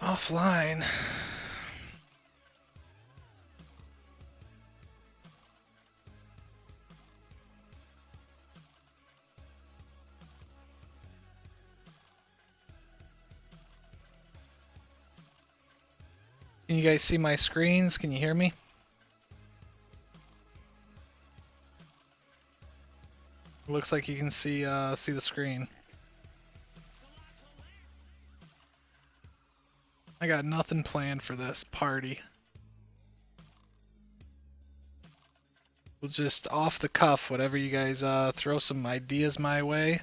Offline. Can you guys see my screens? Can you hear me? Looks like you can see the screen. I got nothing planned for this party. We'll just off the cuff, whatever you guys throw some ideas my way,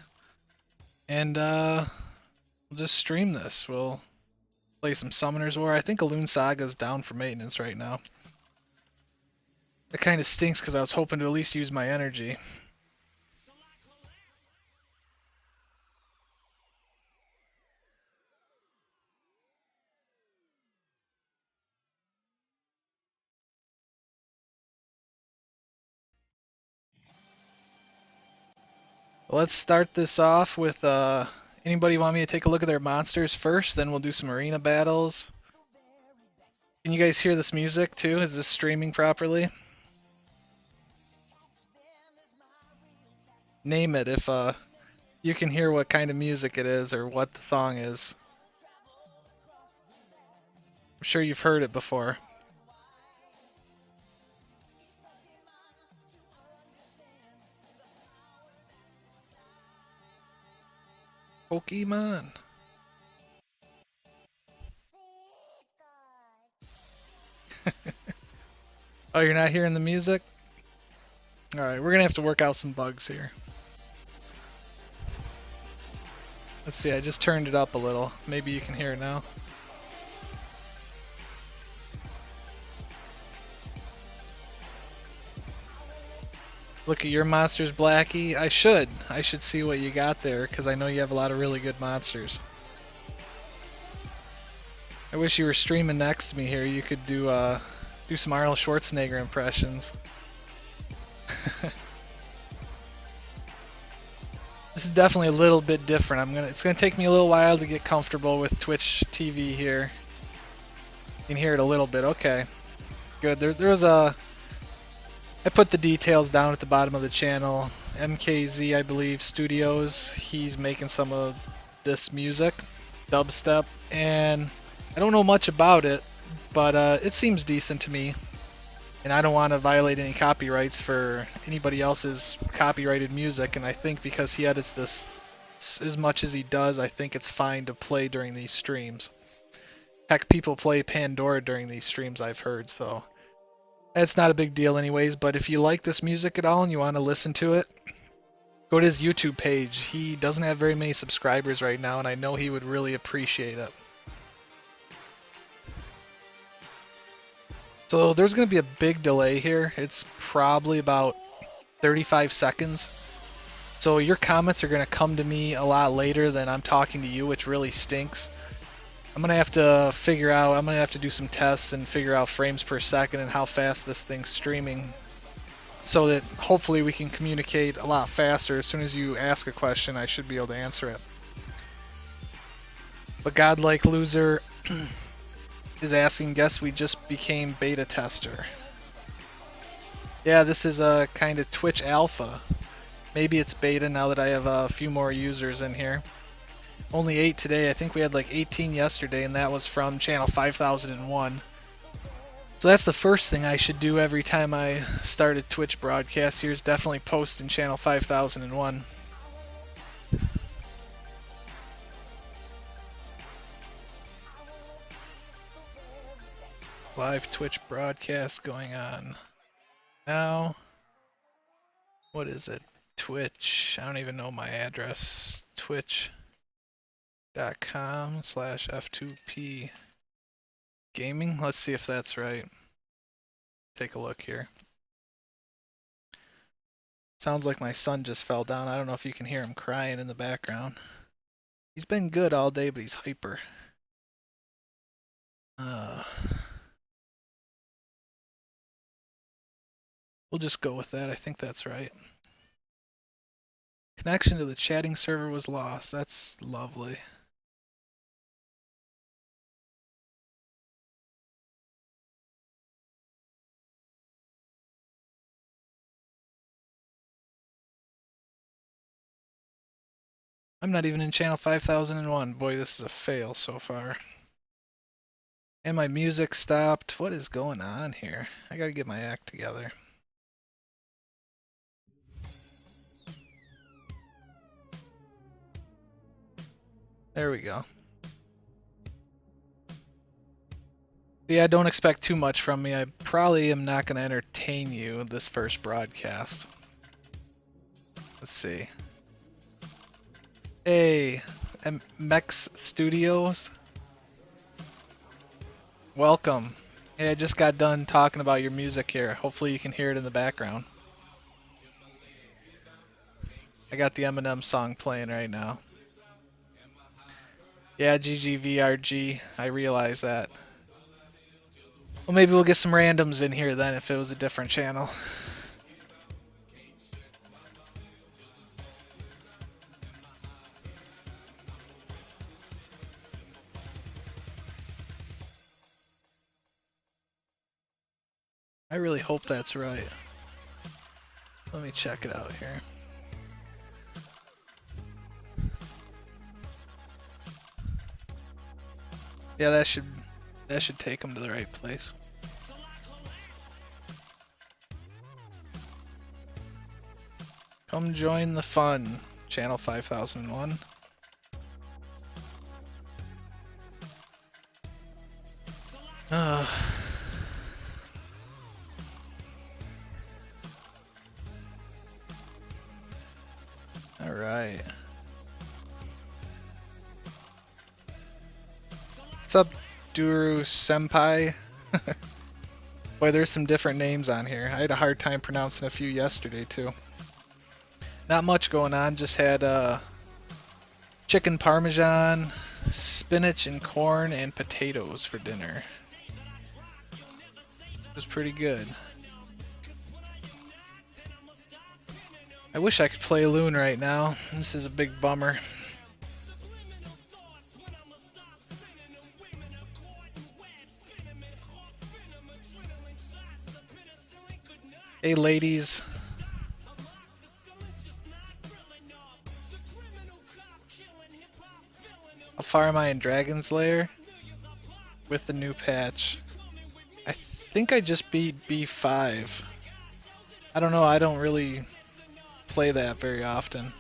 and we'll just stream this. We'll play some Summoner's War. I think Alune Saga's down for maintenance right now. It kind of stinks because I was hoping to at least use my energy. Let's start this off with anybody want me to take a look at their monsters first, then we'll do some arena battles. Can you guys hear this music too? Is this streaming properly? Name it if you can hear what kind of music it is or what the song is. I'm sure you've heard it before. Pokemon. Oh, you're not hearing the music? Alright, we're gonna have to work out some bugs here. Let's see, I just turned it up a little. Maybe you can hear it now. Look at your monsters, Blackie. I should see what you got there, because I know you have a lot of really good monsters. I wish you were streaming next to me here. You could do some Arnold Schwarzenegger impressions. This is definitely a little bit different. It's gonna take me a little while to get comfortable with Twitch TV here. You can hear it a little bit. Okay, good. There was a. I put the details down at the bottom of the channel. MKZ, I believe, Studios. He's making some of this music, dubstep, and I don't know much about it, but it seems decent to me. And I don't want to violate any copyrights for anybody else's copyrighted music, and I think because he edits this as much as he does, I think it's fine to play during these streams. Heck, people play Pandora during these streams, I've heard, so it's not a big deal anyways. But if you like this music at all and you want to listen to it, go to his YouTube page. He doesn't have very many subscribers right now, and I know he would really appreciate it. So there's going to be a big delay here. It's probably about 35 seconds. So your comments are going to come to me a lot later than I'm talking to you, which really stinks. I'm going to have to figure out, I'm going to have to do some tests and figure out frames per second and how fast this thing's streaming, so that hopefully we can communicate a lot faster. As soon as you ask a question, I should be able to answer it. But Godlike Loser is asking, guess we just became beta tester. Yeah, this is a kind of Twitch alpha. Maybe it's beta now that I have a few more users in here. Only 8 today. I think we had like 18 yesterday, and that was from channel 5001. So that's the first thing I should do every time I start a Twitch broadcast here, is definitely post in channel 5001. Live Twitch broadcast going on now. What is it? Twitch. I don't even know my address. Twitch.com/F2P gaming. Let's see if that's right. Take a look here. Sounds like my son just fell down. I don't know if you can hear him crying in the background. He's been good all day, but he's hyper. We'll just go with that. I think that's right. Connection to the chatting server was lost. That's lovely. I'm not even in channel 5001. Boy, this is a fail so far. And my music stopped. What is going on here? I gotta get my act together. There we go. Yeah, don't expect too much from me. I probably am not going to entertain you this first broadcast. Let's see. Hey, Mex Studios. Welcome. Hey, I just got done talking about your music here. Hopefully you can hear it in the background. I got the Eminem song playing right now. Yeah, GGVRG. I realize that. Well, maybe we'll get some randoms in here then if it was a different channel. I really hope that's right. Let me check it out here. Yeah, that should take them to the right place. Come join the fun, channel 5001. Alright. What's up, Duru Senpai? Boy, there's some different names on here. I had a hard time pronouncing a few yesterday, too. Not much going on, just had chicken parmesan, spinach and corn, and potatoes for dinner. It was pretty good. I wish I could play Rune right now. This is a big bummer. Hey ladies. How far am I in Dragon's Lair? With the new patch. I think I just beat B5. I don't know, I don't really play that very often.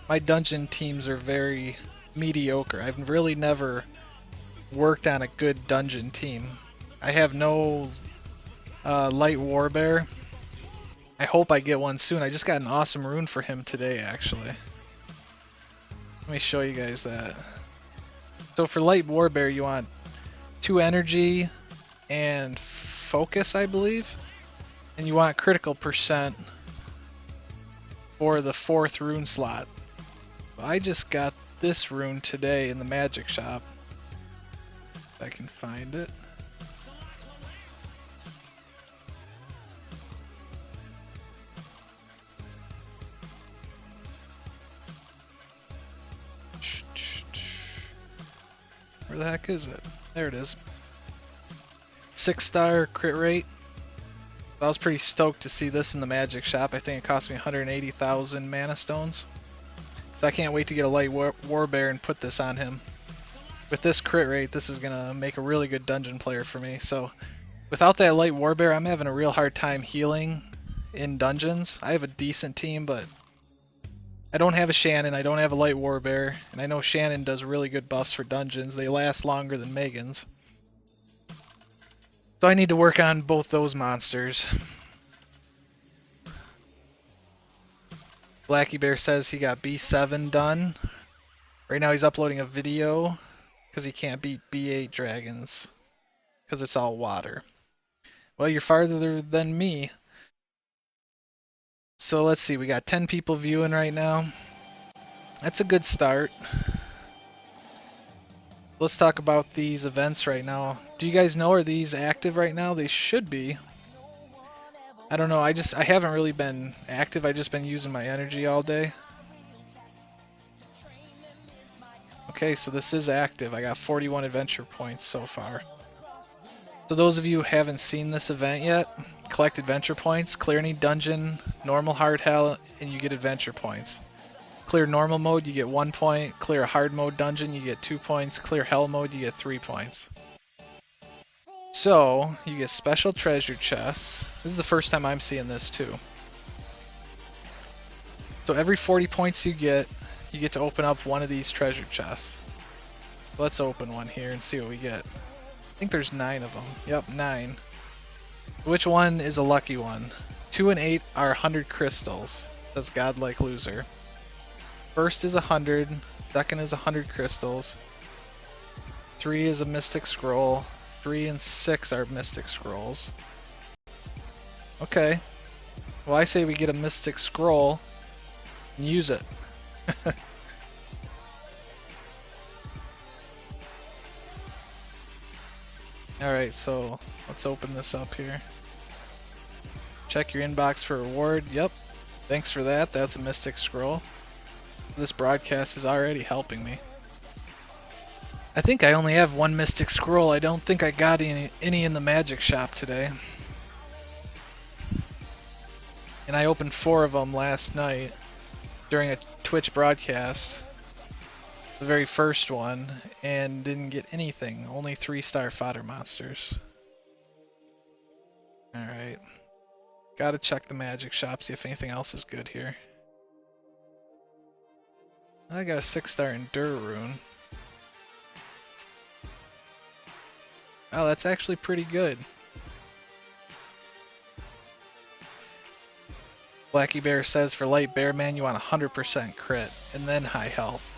My dungeon teams are very mediocre. I've really never worked on a good dungeon team. I have no light warbear. I hope I get one soon. I just got an awesome rune for him today, actually. Let me show you guys that. So for light warbear, you want 2 energy and focus, I believe. And you want critical percent for the 4th rune slot. I just got this rune today in the magic shop. If I can find it. Where the heck is it? There it is. 6-star crit rate. I was pretty stoked to see this in the magic shop. I think it cost me 180,000 mana stones. So I can't wait to get a light warbear and put this on him. With this crit rate, this is gonna make a really good dungeon player for me. So without that light warbear, I'm having a real hard time healing in dungeons. I have a decent team, but I don't have a Shannon, I don't have a light warbear, and I know Shannon does really good buffs for dungeons. They last longer than Megan's. So I need to work on both those monsters. Blackie Bear says he got B7 done. Right now he's uploading a video because he can't beat B8 dragons because it's all water. Well, you're farther than me. So let's see, we got 10 people viewing right now. That's a good start. Let's talk about these events right now. Do you guys know, are these active right now? They should be. I don't know, I haven't really been active, I've just been using my energy all day. Okay, so this is active. I got 41 adventure points so far. So those of you who haven't seen this event yet, collect adventure points, clear any dungeon, normal hard hell, and you get adventure points. Clear normal mode, you get 1 point. Clear hard mode dungeon, you get 2 points. Clear hell mode, you get 3 points. So, you get special treasure chests. This is the first time I'm seeing this too. So every 40 points you get to open up one of these treasure chests. Let's open one here and see what we get. I think there's 9 of them. Yep, 9. Which one is a lucky one? 2 and 8 are 100 crystals. Says godlike loser. First is 100. Second is 100 crystals. 3 is a mystic scroll. 3 and 6 are mystic scrolls. Okay. Well, I say we get a mystic scroll and use it. Alright, so let's open this up here. Check your inbox for a reward. Yep. Thanks for that. That's a mystic scroll. This broadcast is already helping me. I think I only have 1 mystic scroll. I don't think I got any in the magic shop today. And I opened 4 of them last night during a Twitch broadcast. The very first one, and didn't get anything. Only 3-star fodder monsters. Alright. Gotta check the magic shop, see if anything else is good here. I got a 6-star endure rune. Oh, that's actually pretty good. Blackie Bear says for light bear man you want 100% crit and then high health.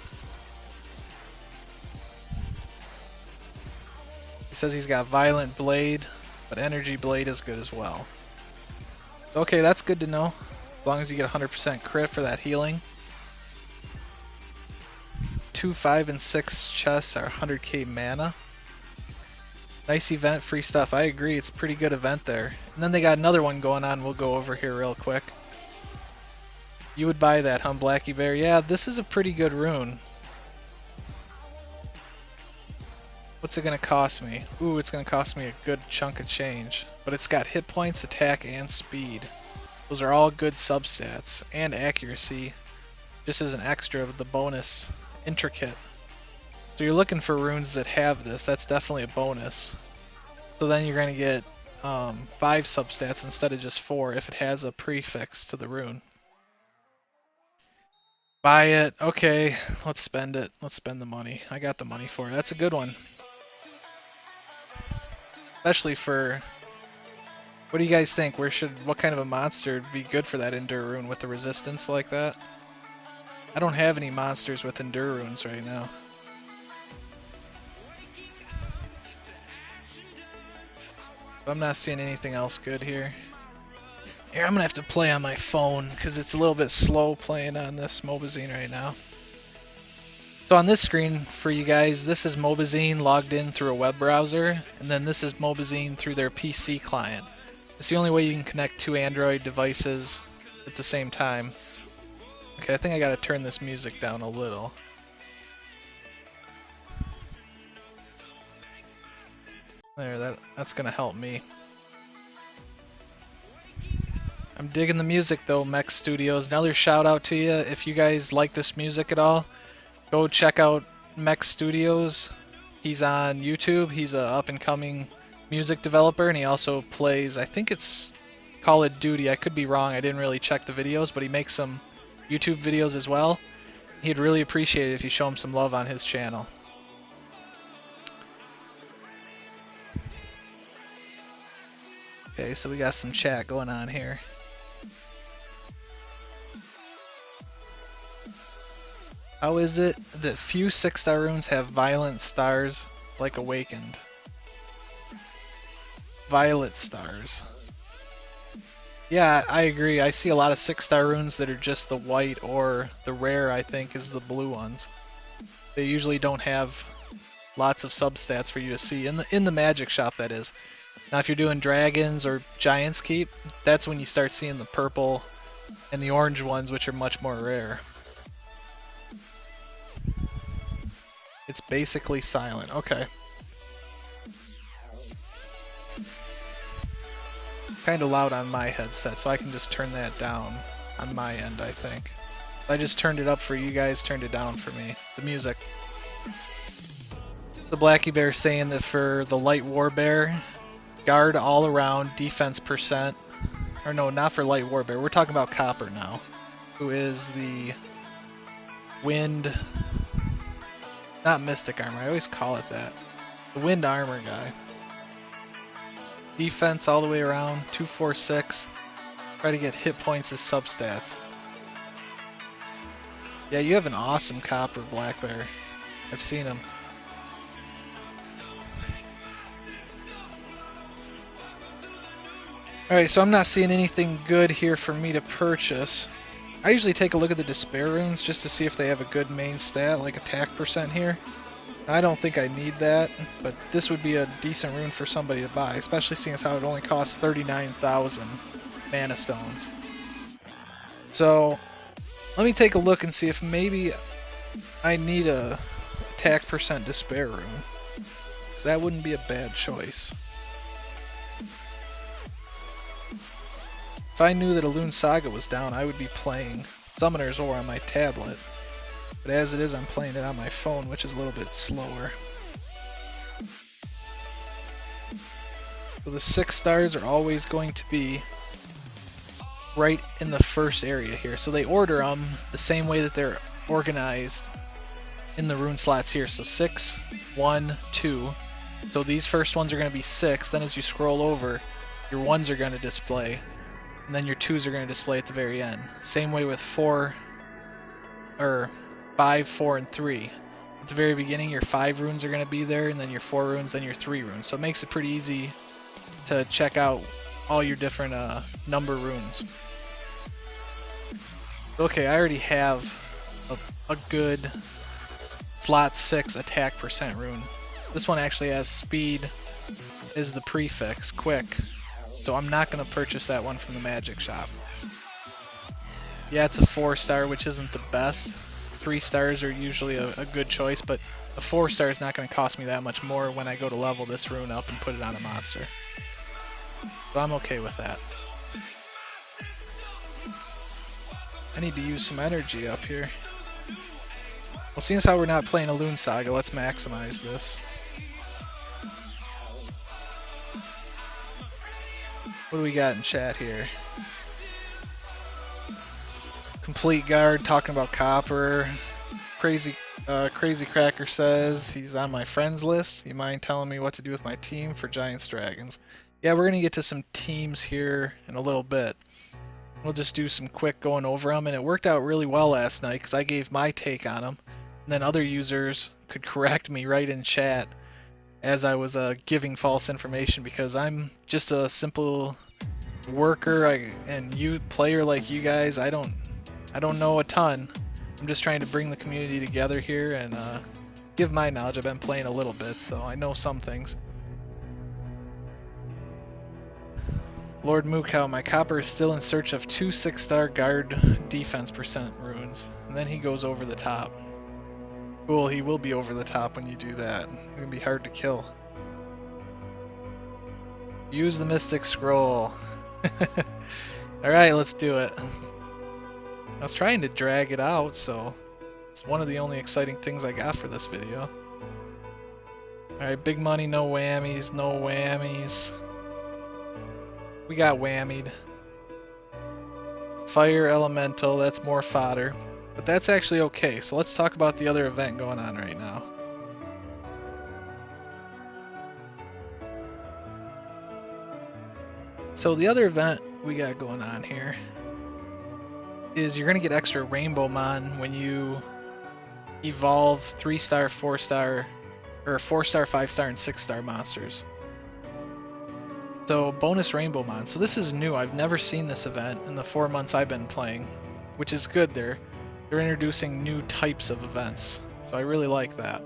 He says he's got violent blade, but energy blade is good as well. Okay, that's good to know. As long as you get 100% crit for that healing. 2, 5, and 6 chests are 100k mana. Nice event, free stuff. I agree, it's a pretty good event there. And then they got another one going on we'll go over here real quick. You would buy that, huh, Blackie Bear? Yeah, this is a pretty good rune. What's it gonna cost me? Ooh, it's gonna cost me a good chunk of change. But it's got hit points, attack, and speed. Those are all good substats. And accuracy. Just as an extra of the bonus intricate. So you're looking for runes that have this. That's definitely a bonus. So then you're gonna get 5 substats instead of just 4 if it has a prefix to the rune. Buy it. Okay, let's spend it. Let's spend the money. I got the money for it. That's a good one. Especially for... What do you guys think? What kind of a monster would be good for that endure rune with the resistance like that? I don't have any monsters with endure runes right now. I'm not seeing anything else good here. Here, I'm gonna have to play on my phone because it's a little bit slow playing on this Mobazine right now. So on this screen for you guys, this is Mobazine logged in through a web browser, and then this is Mobazine through their PC client. It's the only way you can connect 2 Android devices at the same time. Okay, I think I gotta turn this music down a little. There, that's gonna help me. I'm digging the music though, Mech Studios. Another shout out to you. If you guys like this music at all, go check out Mech Studios. He's on YouTube. He's a up and coming music developer, and he also plays, I think it's Call of Duty. I could be wrong. I didn't really check the videos, but he makes some YouTube videos as well. He'd really appreciate it if you show him some love on his channel. Okay, so we got some chat going on here. How is it that few 6-star runes have violent stars like Awakened? Violet stars. Yeah, I agree. I see a lot of 6-star runes that are just the white, or the rare, I think, is the blue ones. They usually don't have lots of substats for you to see. In the magic shop, that is. Now if you're doing dragons or Giant's Keep, that's when you start seeing the purple and the orange ones, which are much more rare. It's basically silent. Okay. Kind of loud on my headset, so I can just turn that down on my end, I think. I just turned it up for you guys, turned it down for me, the music. The Blackie Bear saying that for the Light War Bear, guard all around, defense percent. Or no, not for Light War Bear. We're talking about Copper now, who is the Wind, not Mystic Armor. I always call it that. The Wind Armor guy. Defense all the way around, 246. Try to get hit points as substats. Yeah, you have an awesome Copper Black Bear. I've seen him. Alright, so I'm not seeing anything good here for me to purchase. I usually take a look at the Despair runes just to see if they have a good main stat, like attack percent here. I don't think I need that, but this would be a decent rune for somebody to buy, especially seeing as how it only costs 39,000 mana stones. So, let me take a look and see if maybe I need a attack percent Despair rune. Because that wouldn't be a bad choice. If I knew that Elune Saga was down, I would be playing Summoner's Ore on my tablet. But as it is, I'm playing it on my phone, which is a little bit slower. So the 6 stars are always going to be right in the first area here. So they order them the same way that they're organized in the rune slots here. So 6, 1, 2. So these first ones are going to be 6. Then as you scroll over, your 1s are going to display. And then your 2s are going to display at the very end. Same way with 4, or 5, 4, and 3. At the very beginning, your 5 runes are going to be there, and then your 4 runes, then your 3 runes. So it makes it pretty easy to check out all your different number runes. Okay, I already have a good slot 6 attack percent rune. This one actually has speed is the prefix, quick. So I'm not going to purchase that one from the magic shop. Yeah, it's a 4-star, which isn't the best. 3 stars are usually a good choice, but a 4-star is not going to cost me that much more when I go to level this rune up and put it on a monster. So I'm okay with that. I need to use some energy up here. Well, seeing as how we're not playing Elune Saga, let's maximize this. What do we got in chat here? Complete Guard talking about Copper. Crazy Cracker says he's on my friends list. You mind telling me what to do with my team for Giants Dragons? Yeah, we're gonna get to some teams here in a little bit. We'll just do some quick going over them, and it worked out really well last night because I gave my take on them, and then other users could correct me right in chat as I was giving false information, because I'm just a simple worker and player like you guys. I don't know a ton. I'm just trying to bring the community together here and give my knowledge. I've been playing a little bit, so I know some things. Lord Mookow, my Copper is still in search of 2 6-star guard defense percent runes, and then he goes over the top. Cool, he will be over the top when you do that. It's gonna be hard to kill. Use the Mystic Scroll. Alright, let's do it. I was trying to drag it out, so it's one of the only exciting things I got for this video. Alright, big money, no whammies, no whammies. We got whammied. Fire Elemental, that's more fodder. But that's actually okay, so let's talk about the other event going on right now. So the other event we got going on here is you're going to get extra Rainbowmon when you evolve 3-star, 4-star, or 4-star, 5-star, and 6-star monsters. So bonus Rainbowmon. So this is new. I've never seen this event in the 4 months I've been playing, which is good. They're introducing new types of events, so I really like that.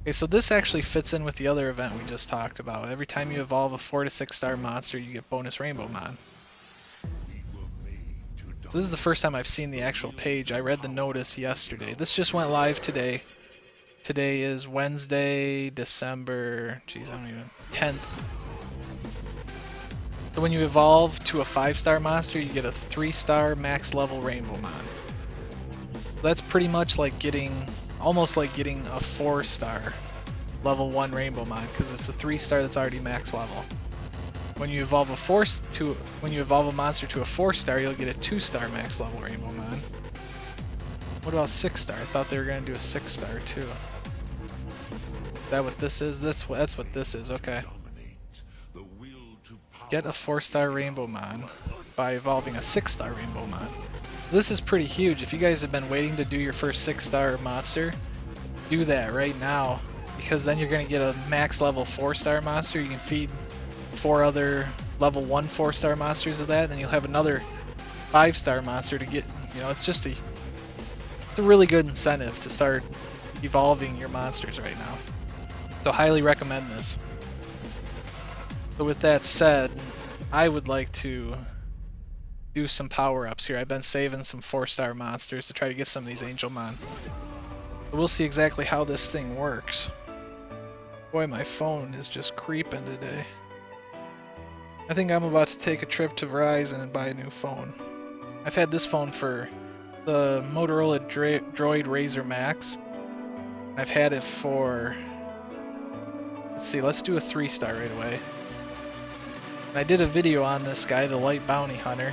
Okay, so this actually fits in with the other event we just talked about. Every time you evolve a 4 to 6-star monster, you get bonus Rainbowmon. So this is the first time I've seen the actual page. I read the notice yesterday. This just went live today. Today is Wednesday, December, 10th. So when you evolve to a 5-star monster, you get a 3-star max level Rainbowmon. That's pretty much like getting, almost like getting a 4-star level 1 Rainbowmon, because it's a 3-star that's already max level. When you evolve a monster to a 4-star, you'll get a 2-star max level Rainbowmon. What about 6-star? I thought they were gonna do a 6-star too. Is that what this is? That's what this is. Okay. Get a 4-star Rainbowmon by evolving a 6-star Rainbowmon. This is pretty huge. If you guys have been waiting to do your first 6-star monster, do that right now, because then you're gonna get a max level 4-star monster. You can feed 4 other level 1 4-star monsters of that, and then you'll have another 5-star monster to get. You know, it's a really good incentive to start evolving your monsters right now. So highly recommend this. So with that said, I would like to do some power-ups here. I've been saving some 4-star monsters to try to get some of these Angelmon. But we'll see exactly how this thing works. Boy, my phone is just creeping today. I think I'm about to take a trip to Verizon and buy a new phone. I've had this phone for the Motorola Droid Razr Max. I've had it for, let's see, let's do a 3-star right away. And I did a video on this guy, the Light Bounty Hunter,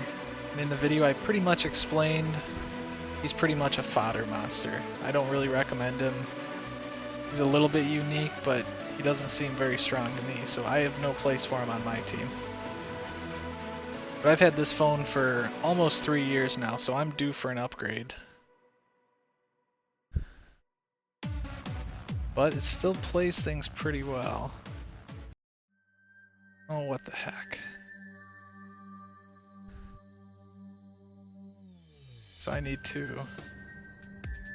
and in the video I pretty much explained he's pretty much a fodder monster. I don't really recommend him. He's a little bit unique, but he doesn't seem very strong to me, so I have no place for him on my team. But I've had this phone for almost 3 years now, so I'm due for an upgrade. But it still plays things pretty well. Oh, what the heck. So I need to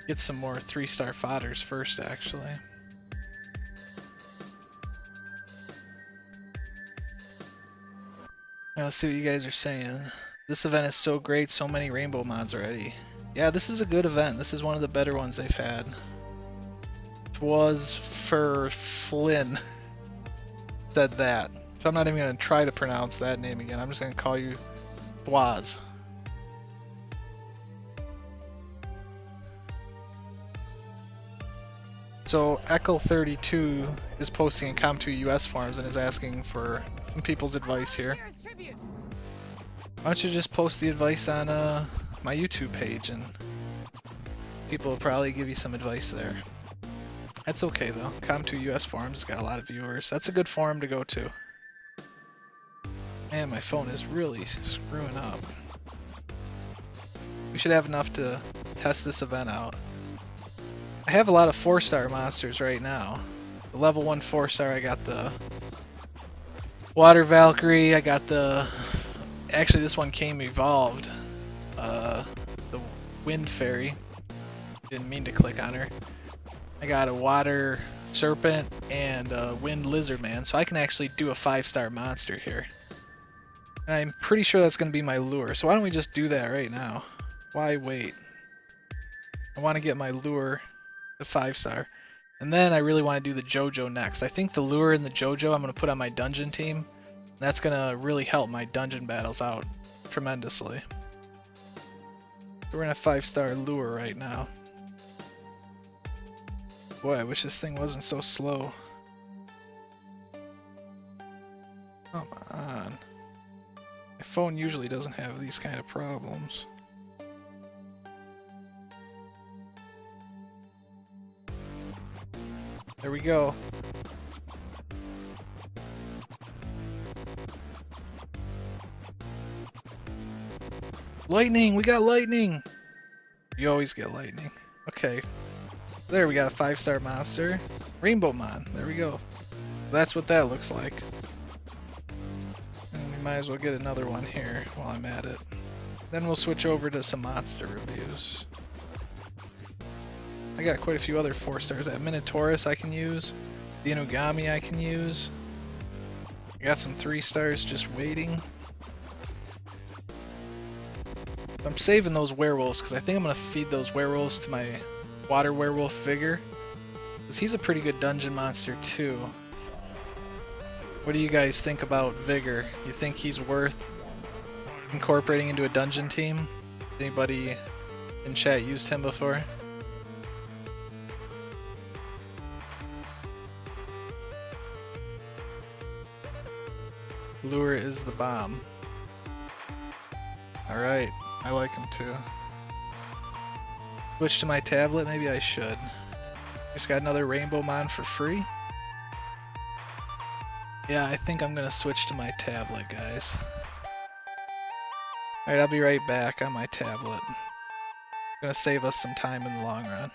get some more 3-star fodders first, actually. Now let's see what you guys are saying. This event is so great, so many Rainbowmons already. Yeah, this is a good event. This is one of the better ones they've had. Twas for Flynn said that. So I'm not even going to try to pronounce that name again. I'm just going to call you Twas. So Echo32 is posting in Com2 US forums and is asking for some people's advice here. Why don't you just post the advice on my YouTube page, and people will probably give you some advice there. That's okay though. Com2 US forums has got a lot of viewers. That's a good forum to go to. Man, my phone is really screwing up. We should have enough to test this event out. I have a lot of 4-star monsters right now. The level 1 4-star, I got the Water Valkyrie, I got the... Actually, this one came evolved. The Wind Fairy. Didn't mean to click on her. I got a Water Serpent and a Wind Lizard Man, so I can actually do a 5-star monster here. And I'm pretty sure that's going to be my lure, so why don't we just do that right now? Why wait? I want to get my lure the 5-star. And then I really want to do the JoJo next. I think the lure and the JoJo I'm going to put on my dungeon team. That's going to really help my dungeon battles out tremendously. So we're in a 5-star lure right now. Boy, I wish this thing wasn't so slow. Come on. My phone usually doesn't have these kind of problems. There we go. Lightning! We got lightning! You always get lightning. Okay. There, we got a 5-star monster. Rainbowmon. There we go. That's what that looks like. And we might as well get another one here while I'm at it. Then we'll switch over to some monster reviews. I got quite a few other 4-stars. That Minotaurus I can use. The Inugami I can use. I got some 3-stars just waiting. I'm saving those werewolves because I think I'm going to feed those werewolves to my water werewolf Vigor. Because he's a pretty good dungeon monster too. What do you guys think about Vigor? You think he's worth incorporating into a dungeon team? Anybody in chat used him before? Lure is the bomb. Alright, I like him too. Switch to my tablet, maybe I should. Just got another Rainbowmon for free. Yeah, I think I'm gonna switch to my tablet, guys. Alright, I'll be right back on my tablet. Gonna save us some time in the long run.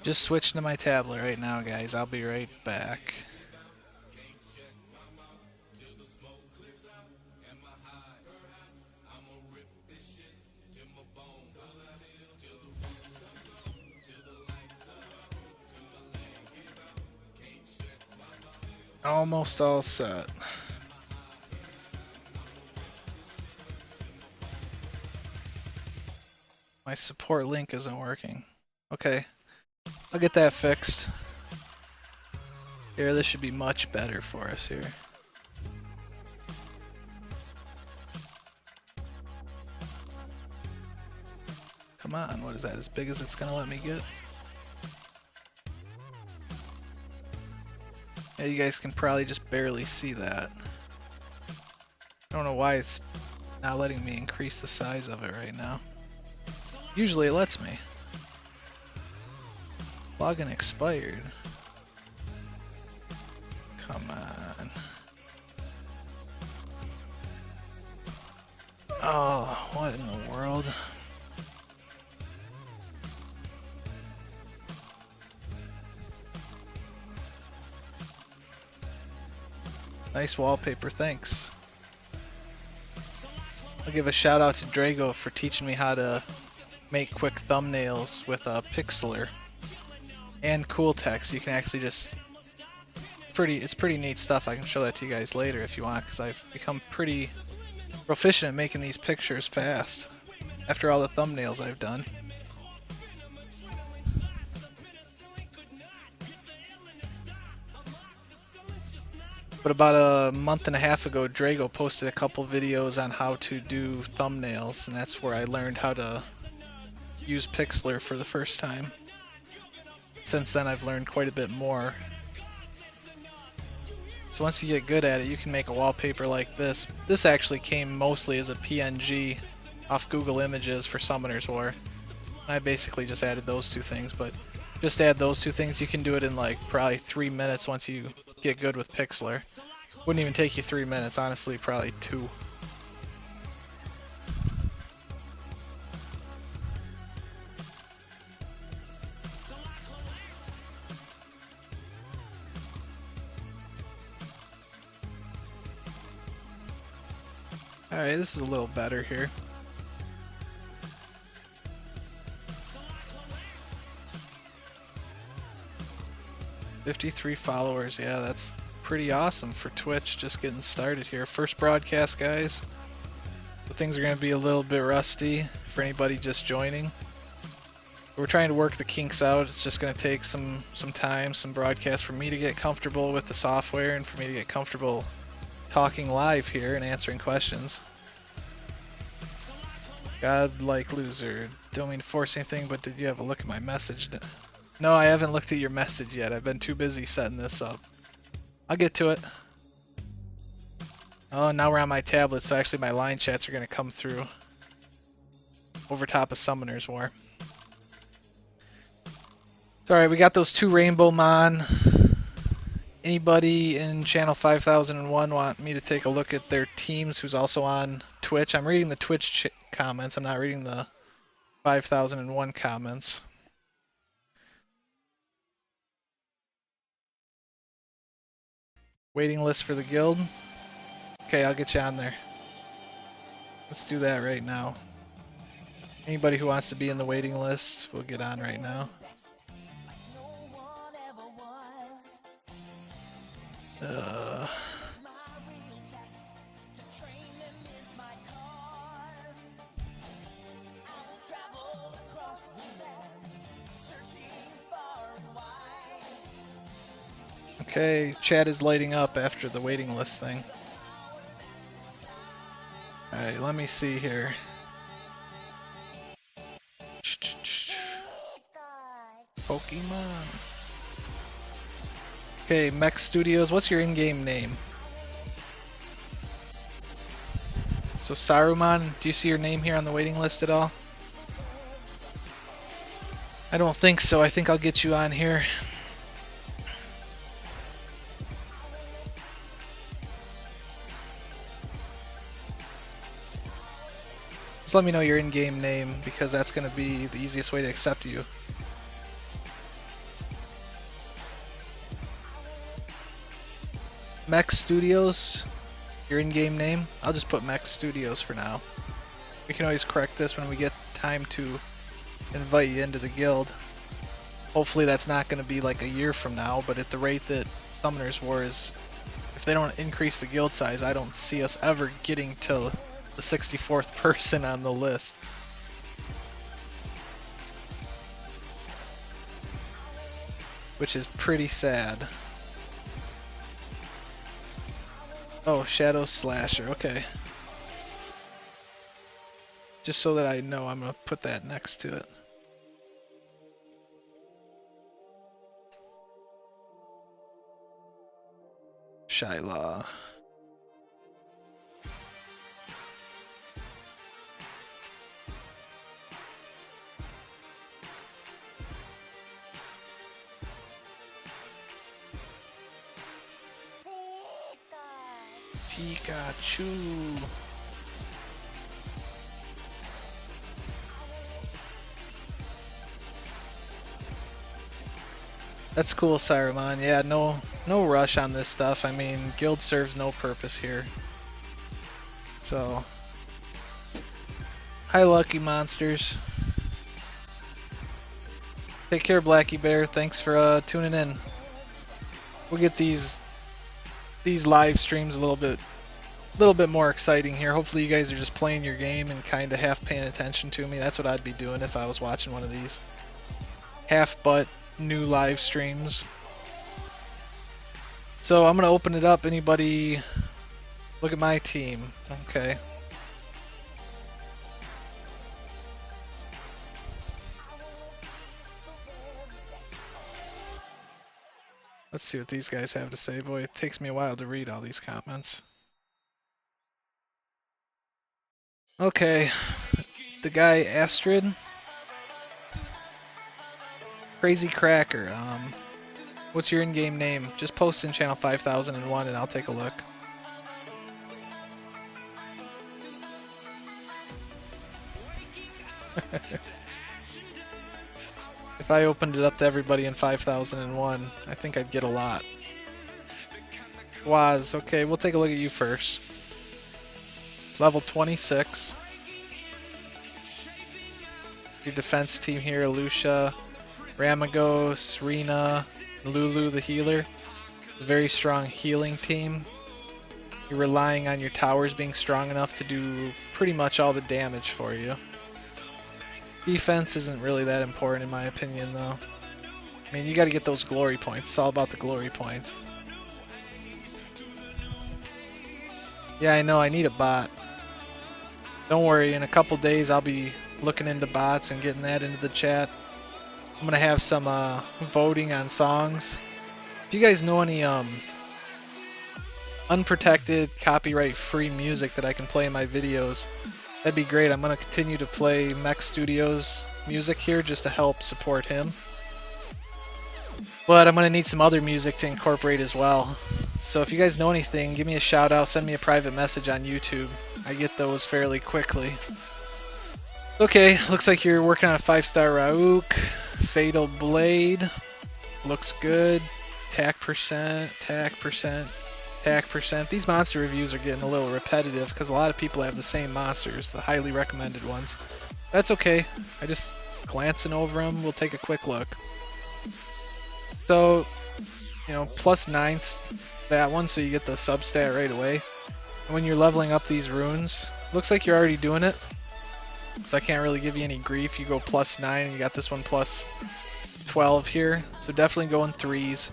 Just switching to my tablet right now, guys. I'll be right back. Almost all set. My support link isn't working. Okay, I'll get that fixed. Here, this should be much better for us here. Come on, what is that? As big as it's gonna let me get? Yeah, you guys can probably just barely see that. I don't know why it's not letting me increase the size of it right now. Usually it lets me. Login expired. Come on. Oh, what in the world? Nice wallpaper, thanks. I'll give a shout out to Drago for teaching me how to make quick thumbnails with a pixeler and cool text. You can actually just it's pretty neat stuff. I can show that to you guys later if you want, because I've become pretty proficient at making these pictures fast after all the thumbnails I've done. But about a month and a half ago, Drago posted a couple videos on how to do thumbnails, and that's where I learned how to use Pixlr for the first time. Since then, I've learned quite a bit more. So once you get good at it, you can make a wallpaper like this. This actually came mostly as a PNG off Google Images for Summoner's War. I basically just added those two things, but just add those two things, you can do it in like probably 3 minutes once you get good with Pixlr. Wouldn't even take you 3 minutes, honestly, probably 2. Alright, this is a little better here. $53 followers, yeah, that's pretty awesome for Twitch, just getting started here. First broadcast, guys. So things are going to be a little bit rusty for anybody just joining. We're trying to work the kinks out. It's just going to take some time, some broadcasts for me to get comfortable with the software and for me to get comfortable talking live here and answering questions. Godlike loser. Don't mean to force anything, but did you have a look at my message? No, I haven't looked at your message yet. I've been too busy setting this up. I'll get to it. Oh, now we're on my tablet, so actually my line chats are going to come through over top of Summoner's War. It's alright, we got those 2 Rainbowmon. Anybody in channel 5001 want me to take a look at their teams who's also on Twitch? I'm reading the Twitch comments. I'm not reading the 5001 comments. Waiting list for the guild. Okay, I'll get you on there. Let's do that right now. Anybody who wants to be in the waiting list, we'll get on right now. Okay, chat is lighting up after the waiting list thing. Alright, let me see here. Pokemon. Okay, Mech Studios, what's your in-game name? So Saruman, do you see your name here on the waiting list at all? I don't think so. I think I'll get you on here. Just let me know your in-game name because that's going to be the easiest way to accept you. Mech Studios, your in-game name? I'll just put Mech Studios for now. We can always correct this when we get time to invite you into the guild. Hopefully that's not going to be like a year from now, but at the rate that Summoners War is, if they don't increase the guild size, I don't see us ever getting to the 64th person on the list. Which is pretty sad. Oh, Shadow Slasher, okay. Just so that I know, I'm going to put that next to it. Shyla. Pikachu. That's cool, Saruman. Yeah, no rush on this stuff. I mean, guild serves no purpose here. So, hi, Lucky Monsters. Take care, Blackie Bear. Thanks for tuning in. We'll get these live streams a little bit more exciting here. Hopefully, you guys are just playing your game and kind of half paying attention to me. That's what I'd be doing if I was watching one of these half-butt new live streams. So I'm gonna open it up. Anybody look at my team? Okay. Let's see what these guys have to say. Boy, it takes me a while to read all these comments. Okay, the guy Astrid, Crazy Cracker. What's your in-game name? Just post in channel 5001 and I'll take a look. If I opened it up to everybody in 5001, I think I'd get a lot. Woz, okay, we'll take a look at you first. Level 26. Your defense team here, Lucia, Ramagos, Rena, Lulu the healer. A very strong healing team. You're relying on your towers being strong enough to do pretty much all the damage for you. Defense isn't really that important in my opinion though. I mean, you gotta get those glory points. It's all about the glory points. Yeah, I know, I need a bot. Don't worry, in a couple days I'll be looking into bots and getting that into the chat. I'm gonna have some voting on songs. If you guys know any unprotected, copyright-free music that I can play in my videos, that'd be great. I'm gonna continue to play Mech Studios music here just to help support him. But I'm gonna need some other music to incorporate as well. So if you guys know anything, give me a shout out, send me a private message on YouTube. I get those fairly quickly. Okay, looks like you're working on a 5-star Rauk. Fatal Blade. Looks good. Attack percent, attack percent. These monster reviews are getting a little repetitive because a lot of people have the same monsters, the highly recommended ones. That's okay. I just glancing over them, we'll take a quick look. So, you know, +9's that one, so you get the substat right away. And when you're leveling up these runes, looks like you're already doing it. So I can't really give you any grief. You go +9 and you got this one +12 here. So definitely go in threes.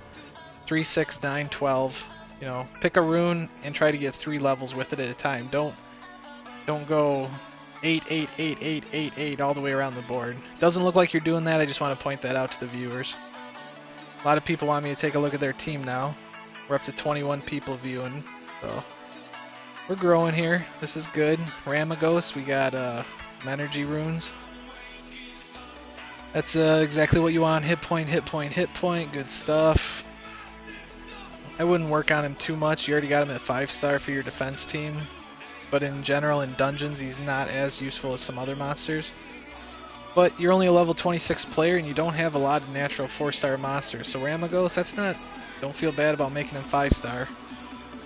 3, 6, 9, 12. You know, pick a rune and try to get 3 levels with it at a time. Don't go 8, 8, 8, 8, 8, 8 all the way around the board. Doesn't look like you're doing that. I just want to point that out to the viewers. A lot of people want me to take a look at their team now. We're up to 21 people viewing, so we're growing here. This is good. Ramagos, we got some energy runes. That's exactly what you want. Hit point, hit point, hit point. Good stuff. I wouldn't work on him too much. You already got him at 5-star for your defense team. But in general, in dungeons, he's not as useful as some other monsters. But you're only a level 26 player and you don't have a lot of natural 4-star monsters. So Ramagos, that's not... Don't feel bad about making him 5-star.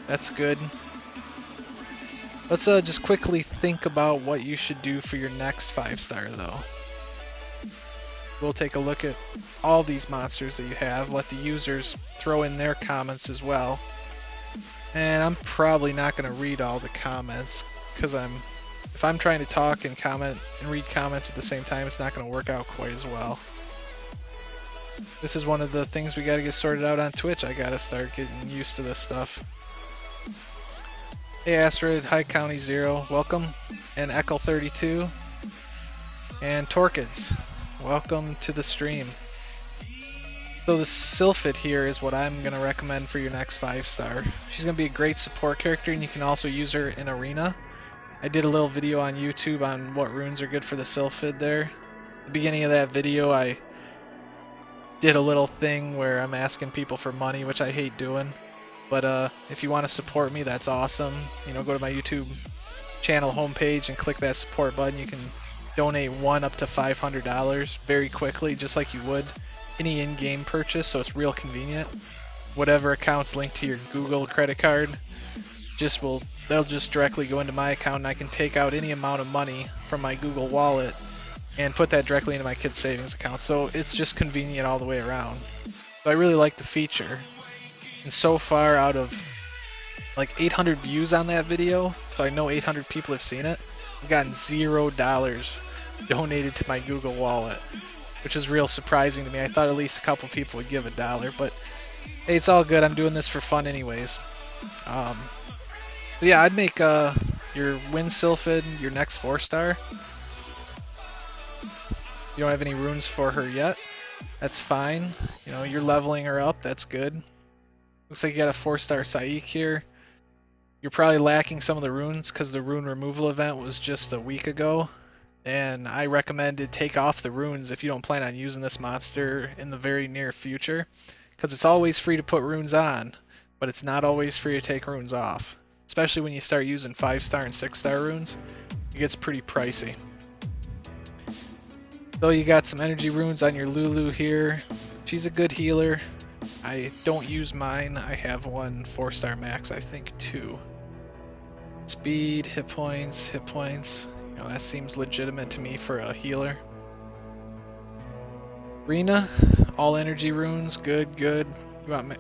That's good. Let's just quickly think about what you should do for your next 5-star though. We'll take a look at all these monsters that you have. Let the users throw in their comments as well. And I'm probably not going to read all the comments because if I'm trying to talk and comment and read comments at the same time, it's not going to work out quite as well. This is one of the things we got to get sorted out on Twitch. I got to start getting used to this stuff. Hey Asteroid, High County 0, welcome. And Echo32. And Torkids, welcome to the stream. So the Sylphid here is what I'm going to recommend for your next 5-star. She's going to be a great support character and you can also use her in Arena. I did a little video on YouTube on what runes are good for the Sylphid there. At the beginning of that video I did a little thing where I'm asking people for money, which I hate doing. But if you want to support me, that's awesome. You know, go to my YouTube channel homepage and click that support button. You can donate $1 up to $500 very quickly, just like you would any in-game purchase, so it's real convenient. Whatever account's linked to your Google credit card, they'll just directly go into my account and I can take out any amount of money from my Google wallet and put that directly into my kid's savings account. So it's just convenient all the way around. So I really like the feature. And so far, out of like 800 views on that video, so I know 800 people have seen it, I've gotten $0 donated to my Google wallet, which is real surprising to me. I thought at least a couple people would give $1, but hey, it's all good. I'm doing this for fun anyways. So yeah, I'd make your Wind Sylphid your next 4-star. You don't have any runes for her yet. That's fine. You know, you're leveling her up. That's good. Looks like you got a 4-star Saik here. You're probably lacking some of the runes because the rune removal event was just a week ago. And I recommended take off the runes if you don't plan on using this monster in the very near future. Because it's always free to put runes on, but it's not always free to take runes off. Especially when you start using 5-star and 6-star runes. It gets pretty pricey. So you got some energy runes on your Lulu here. She's a good healer. I don't use mine. I have one 4-star max, I think 2. Speed, hit points, hit points. You know, that seems legitimate to me for a healer. Rina, all energy runes, good, good. You want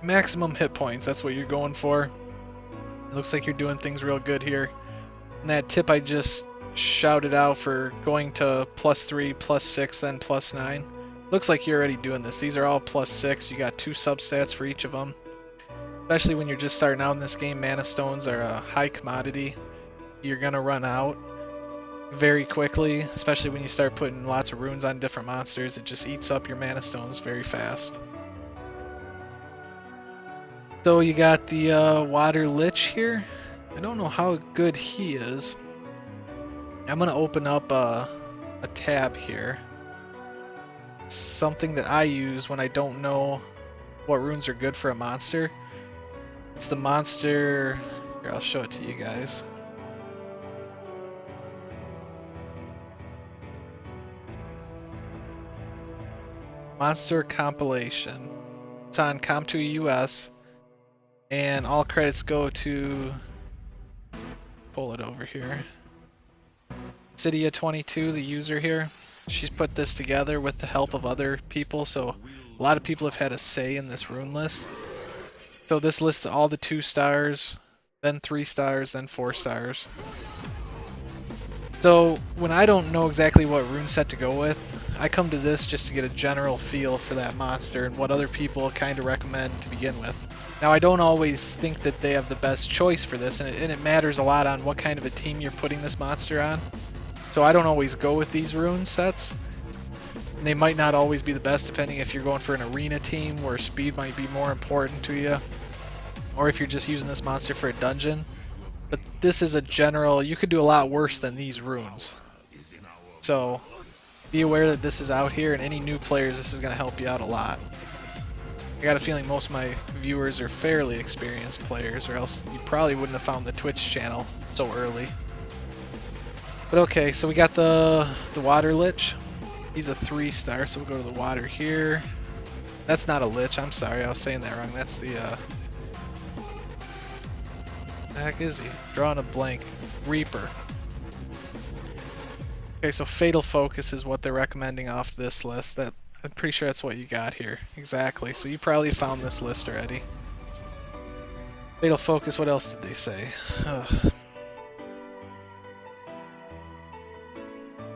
maximum hit points, that's what you're going for. It looks like you're doing things real good here. And that tip I just shouted out for going to +3, +6, then +9. Looks like you're already doing this. These are all +6. You got 2 substats for each of them. Especially when you're just starting out in this game, mana stones are a high commodity. You're gonna run out very quickly, especially when you start putting lots of runes on different monsters. It just eats up your mana stones very fast. So you got the Water Lich here. I don't know how good he is. I'm gonna open up a tab here. Something that I use when I don't know what runes are good for a monster. It's the monster. Here, I'll show it to you guys. Monster compilation. It's on Com2 US. And all credits go to, pull it over here, Cydia22, the user here. She's put this together with the help of other people, so a lot of people have had a say in this rune list. So this lists all the 2 stars, then 3 stars, then 4 stars. So when I don't know exactly what rune set to go with, I come to this just to get a general feel for that monster and what other people kind of recommend to begin with. Now I don't always think that they have the best choice for this, and it matters a lot on what kind of a team you're putting this monster on. So I don't always go with these rune sets. And they might not always be the best depending if you're going for an arena team where speed might be more important to you, or if you're just using this monster for a dungeon. But this is a general, you could do a lot worse than these runes. So be aware that this is out here, and any new players, this is going to help you out a lot. I got a feeling most of my viewers are fairly experienced players, or else you probably wouldn't have found the Twitch channel so early. But okay, so we got the water lich. He's a 3 star, so we'll go to the water here. That's not a lich, I'm sorry, I was saying that wrong. That's the the heck is he? Drawing a blank. Reaper. Okay, so Fatal Focus is what they're recommending off this list. That I'm pretty sure that's what you got here. Exactly. So you probably found this list already. Fatal Focus, what else did they say? Ugh.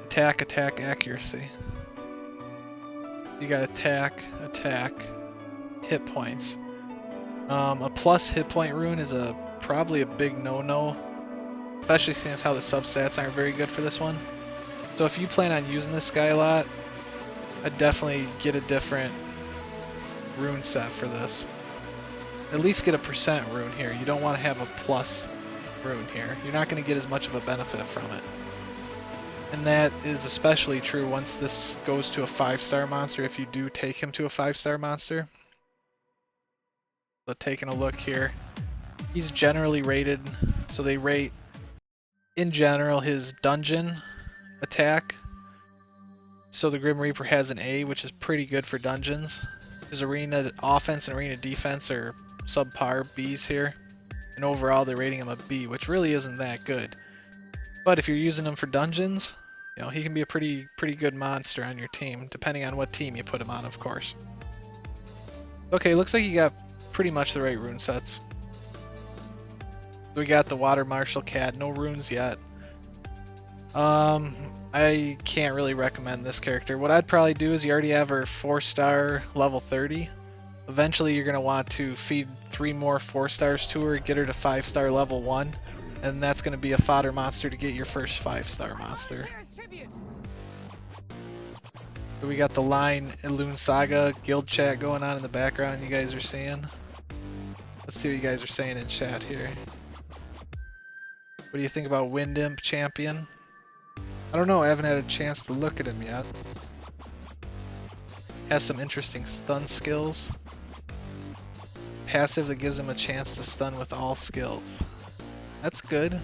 Attack, attack, accuracy. You got attack, attack, hit points. A plus hit point rune is probably a big no-no, especially seeing as how the substats aren't very good for this one. So if you plan on using this guy a lot, I'd definitely get a different rune set for this. At least get a percent rune here. You don't want to have a plus rune here. You're not going to get as much of a benefit from it. And that is especially true once this goes to a 5-star monster, if you do take him to a 5-star monster. So taking a look here, he's generally rated, so they rate in general his dungeon attack. So the Grim Reaper has an A, which is pretty good for dungeons. His arena offense and arena defense are subpar Bs here. And overall they're rating him a B, which really isn't that good. But if you're using him for dungeons, you know, he can be a pretty good monster on your team, depending on what team you put him on, of course. Okay, looks like you got pretty much the right rune sets. We got the Water Martial Cat, no runes yet. I can't really recommend this character. What I'd probably do is you already have her 4-star level 30. Eventually you're going to want to feed 3 more 4-stars to her, get her to 5-star level 1. And that's going to be a fodder monster to get your first 5-star monster. So we got the Line Loon Saga guild chat going on in the background you guys are seeing. Let's see what you guys are saying in chat here. What do you think about Wind Imp Champion? I don't know, I haven't had a chance to look at him yet. Has some interesting stun skills. Passive that gives him a chance to stun with all skills. That's good.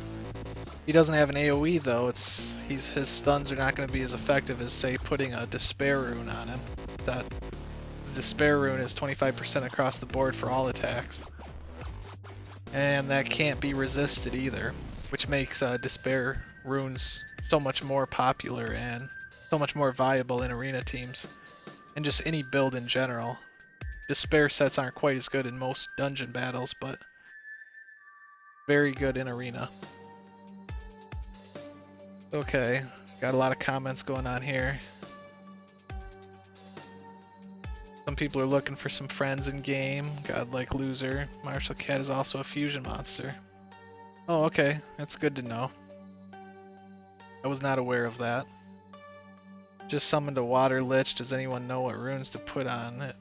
He doesn't have an AoE though. His stuns are not going to be as effective as, say, putting a Despair Rune on him. That the Despair Rune is 25% across the board for all attacks. And that can't be resisted either, which makes Despair Runes so much more popular and so much more viable in arena teams. And just any build in general. Despair sets aren't quite as good in most dungeon battles, but very good in arena. Okay, got a lot of comments going on here. Some people are looking for some friends in game. Godlike Loser. Martial Cat is also a fusion monster. Oh, okay, that's good to know. I was not aware of that. Just summoned a Water Lich. Does anyone know what runes to put on it?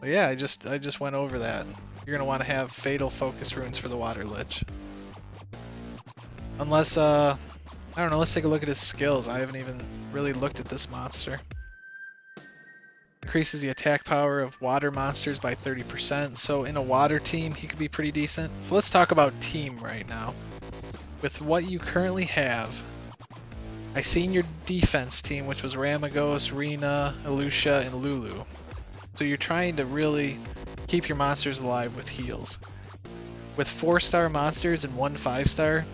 But yeah, I just went over that. You're gonna want to have Fatal Focus runes for the Water Lich. Unless, I don't know, let's take a look at his skills. I haven't even really looked at this monster. Increases the attack power of water monsters by 30%, so in a water team, he could be pretty decent. So let's talk about team right now. With what you currently have, I seen your defense team, which was Ramagos, Rina, Elucia, and Lulu. So you're trying to really keep your monsters alive with heals. With 4-star monsters and 1 5-star,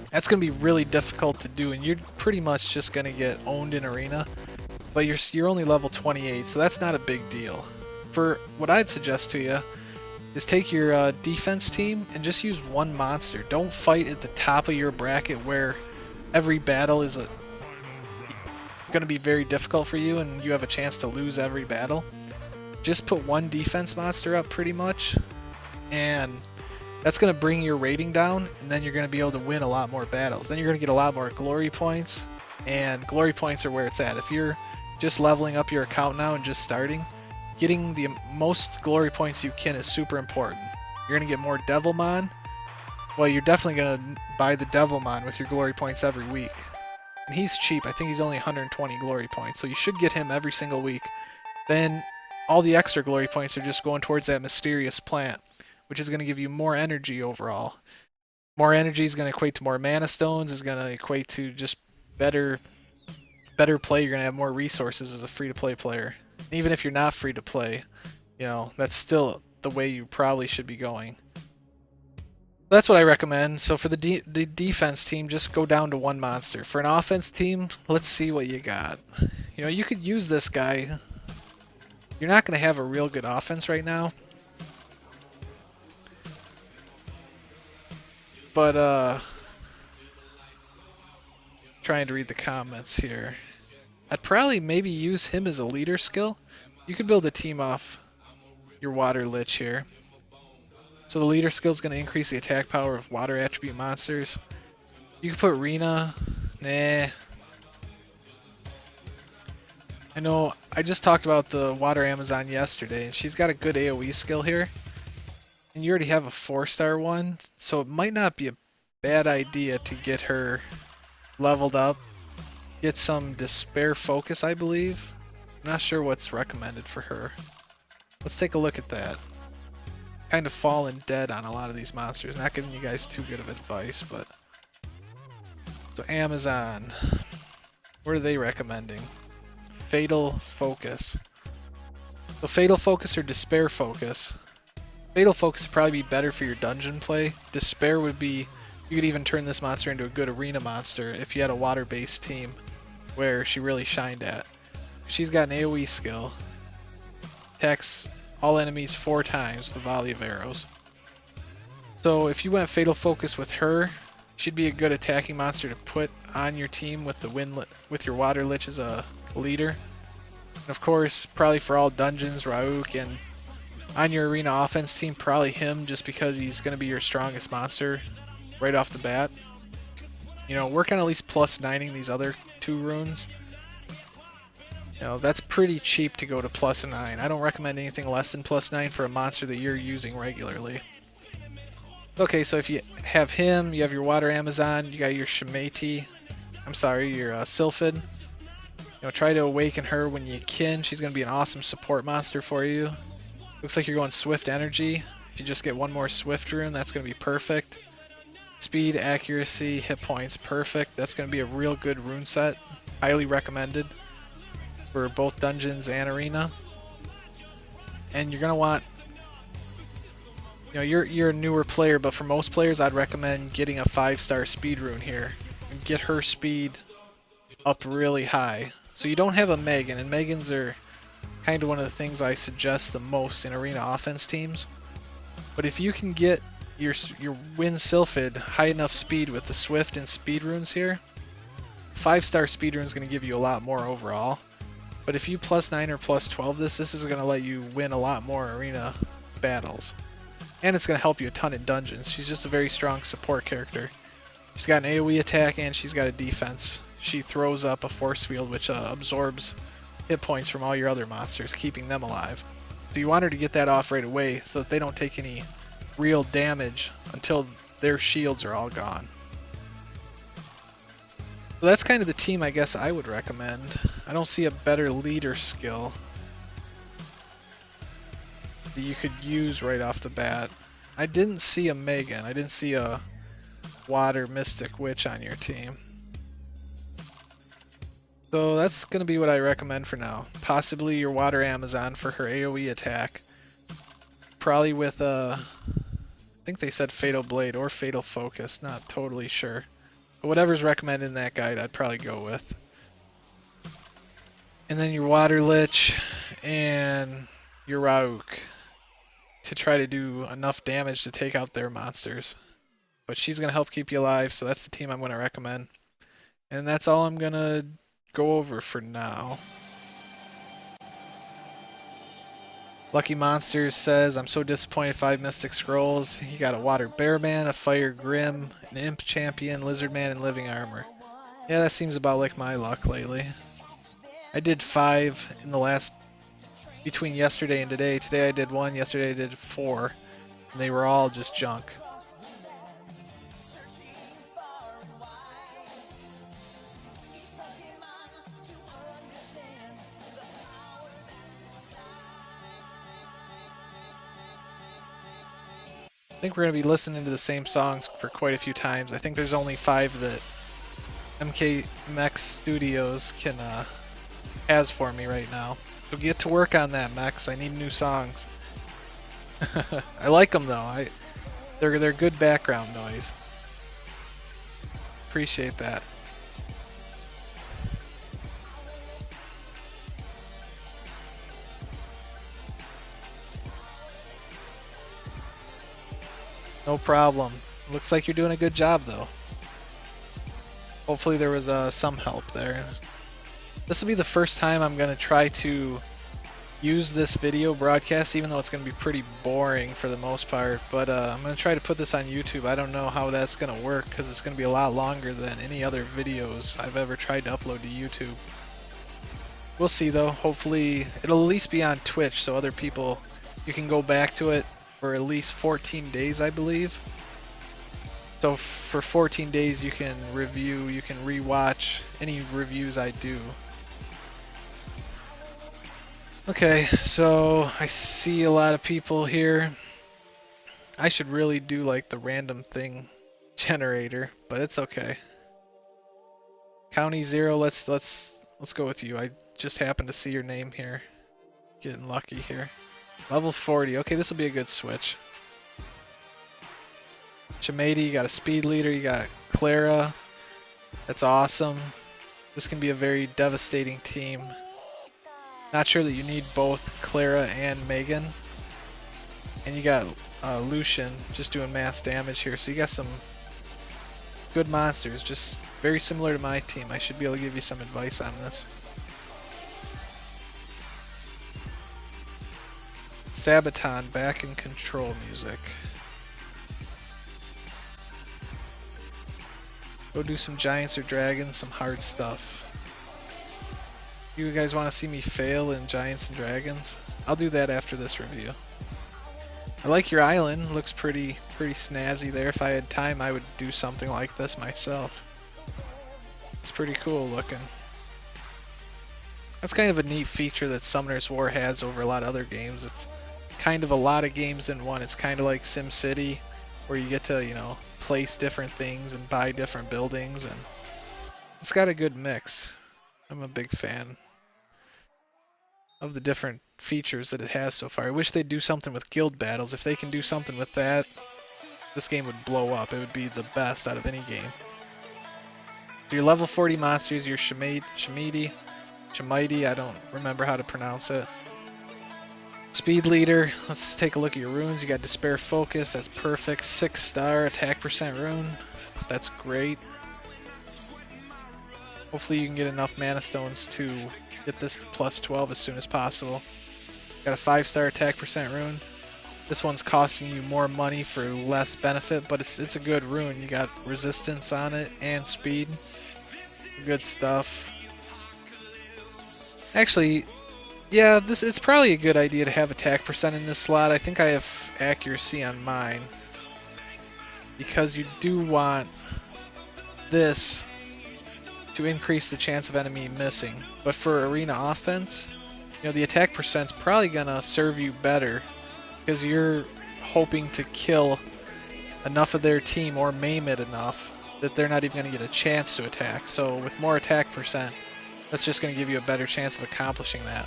that's going to be really difficult to do, and you're pretty much just going to get owned in arena. But you're only level 28, so that's not a big deal. For what I'd suggest to you is take your defense team and just use 1 monster. Don't fight at the top of your bracket where every battle is going to be very difficult for you and you have a chance to lose every battle. Just put 1 defense monster up pretty much, and that's going to bring your rating down, and then you're going to be able to win a lot more battles. Then you're going to get a lot more glory points, and glory points are where it's at. If you're just leveling up your account now and just starting, getting the most glory points you can is super important. You're going to get more Devilmon. Well, you're definitely going to buy the Devilmon with your glory points every week. And he's cheap. I think he's only 120 glory points, so you should get him every single week. Then all the extra glory points are just going towards that mysterious plant, which is going to give you more energy overall. More energy is going to equate to more mana stones, is going to equate to just better play. You're going to have more resources as a free-to-play player. Even if you're not free-to-play, you know, that's still the way you probably should be going. That's what I recommend. So for the defense team, just go down to 1 monster. For an offense team, let's see what you got. You know, you could use this guy. You're not going to have a real good offense right now. But, trying to read the comments here. I'd probably maybe use him as a leader skill. You could build a team off your water lich here. So the leader skill is going to increase the attack power of water attribute monsters. You could put Rune. Nah. I know I just talked about the water Amazon yesterday, and she's got a good AoE skill here. And you already have a 4-star one, so it might not be a bad idea to get her leveled up. Get some Despair Focus, I believe. I'm not sure what's recommended for her. Let's take a look at that. Kind of fallen dead on a lot of these monsters. Not giving you guys too good of advice, but... So Amazon. What are they recommending? Fatal Focus. So Fatal Focus or Despair Focus. Fatal Focus would probably be better for your dungeon play. Despair would be... You could even turn this monster into a good arena monster if you had a water-based team where she really shined at. She's got an AoE skill. Attacks all enemies 4 times with a volley of arrows. So if you went Fatal Focus with her, she'd be a good attacking monster to put on your team with with your water lich as a leader. And of course, probably for all dungeons, Rauk, and on your arena offense team, probably him just because he's going to be your strongest monster right off the bat. You know, work on at least +9ing these other 2 runes. You know, that's pretty cheap to go to +9. I don't recommend anything less than +9 for a monster that you're using regularly. Okay, so if you have him, you have your water Amazon, you got your Shemati, your Sylphid. You know, try to awaken her when you can. She's going to be an awesome support monster for you. Looks like you're going Swift Energy. If you just get 1 more Swift rune, that's going to be perfect. Speed, accuracy, hit points, perfect. That's going to be a real good rune set. Highly recommended for both dungeons and arena. And you're going to want, you know, you're a newer player, but for most players I'd recommend getting a 5-star speed rune here and get her speed up really high. So you don't have a Megan, and Megans are kind of one of the things I suggest the most in arena offense teams. But if you can get your Win Sylphid high enough speed with the Swift and speed runes here, 5-star speed rune is going to give you a lot more overall. But if you +9 or +12 this is going to let you win a lot more arena battles. And it's going to help you a ton in dungeons. She's just a very strong support character. She's got an AoE attack and she's got a defense. She throws up a force field which absorbs hit points from all your other monsters, keeping them alive. So you want her to get that off right away so that they don't take any real damage until their shields are all gone. So that's kind of the team I guess I would recommend. I don't see a better leader skill that you could use right off the bat. I didn't see a Megan. I didn't see a Water Mystic Witch on your team. So that's going to be what I recommend for now. Possibly your Water Amazon for her AoE attack. probably with I think they said Fatal Blade or Fatal Focus, not totally sure. But whatever's recommended in that guide, I'd probably go with. And then your Water Lich and your Rauk to try to do enough damage to take out their monsters. But she's going to help keep you alive, so that's the team I'm going to recommend. And that's all I'm going to go over for now. Lucky Monsters says, I'm so disappointed 5 Mystic Scrolls. He got a Water Bearman, a Fire Grim, an Imp Champion, Lizard Man, and Living Armor. Yeah, that seems about like my luck lately. I did 5 in the last, between yesterday and today. Today I did 1, yesterday I did 4, and they were all just junk. I think we're going to be listening to the same songs for quite a few times. I think there's only 5 that MK Mex Studios can has for me right now. So get to work on that, Mex. I need new songs. I like them though. They're good background noise. Appreciate that. No problem. Looks like you're doing a good job though. Hopefully there was some help there. This will be the first time I'm going to try to use this video broadcast, even though it's going to be pretty boring for the most part. But I'm going to try to put this on YouTube. I don't know how that's going to work because it's going to be a lot longer than any other videos I've ever tried to upload to YouTube. We'll see though. Hopefully it'll at least be on Twitch so other people, you can go back to it for at least 14 days, I believe. So for 14 days you can review, you can rewatch any reviews I do. Okay, so I see a lot of people here. I should really do like the random thing generator, but it's okay. County 0, let's go with you. I just happened to see your name here. Getting lucky here. Level 40. Okay, this will be a good switch. Chamady, you got a speed leader, you got Clara. That's awesome. This can be a very devastating team. Not sure that you need both Clara and Megan. And you got Lucian just doing mass damage here. So you got some good monsters, just very similar to my team. I should be able to give you some advice on this. Sabaton back in control music. Go do some giants or dragons, some hard stuff. You guys want to see me fail in giants and dragons? I'll do that after this review. I like your island, looks pretty snazzy there. If I had time I would do something like this myself. It's pretty cool looking. That's kind of a neat feature that Summoner's War has over a lot of other games. It's kind of a lot of games in one. It's kind of like SimCity, where you get to, you know, place different things and buy different buildings, and it's got a good mix. I'm a big fan of the different features that it has so far. I wish they'd do something with guild battles. If they can do something with that, this game would blow up. It would be the best out of any game. So your level 40 monsters, your Chamady, I don't remember how to pronounce it. Speed leader, let's take a look at your runes. You got Despair Focus, that's perfect. 6-star attack percent rune, that's great. Hopefully you can get enough mana stones to get this to plus 12 as soon as possible. Got a 5-star attack percent rune. This one's costing you more money for less benefit, but it's a good rune. You got resistance on it and speed. Good stuff. Actually, yeah, it's probably a good idea to have attack percent in this slot. I think I have accuracy on mine, because you do want this to increase the chance of enemy missing. But for arena offense, you know, the attack percent's probably gonna serve you better, because you're hoping to kill enough of their team or maim it enough that they're not even gonna get a chance to attack. So with more attack percent, that's just gonna give you a better chance of accomplishing that.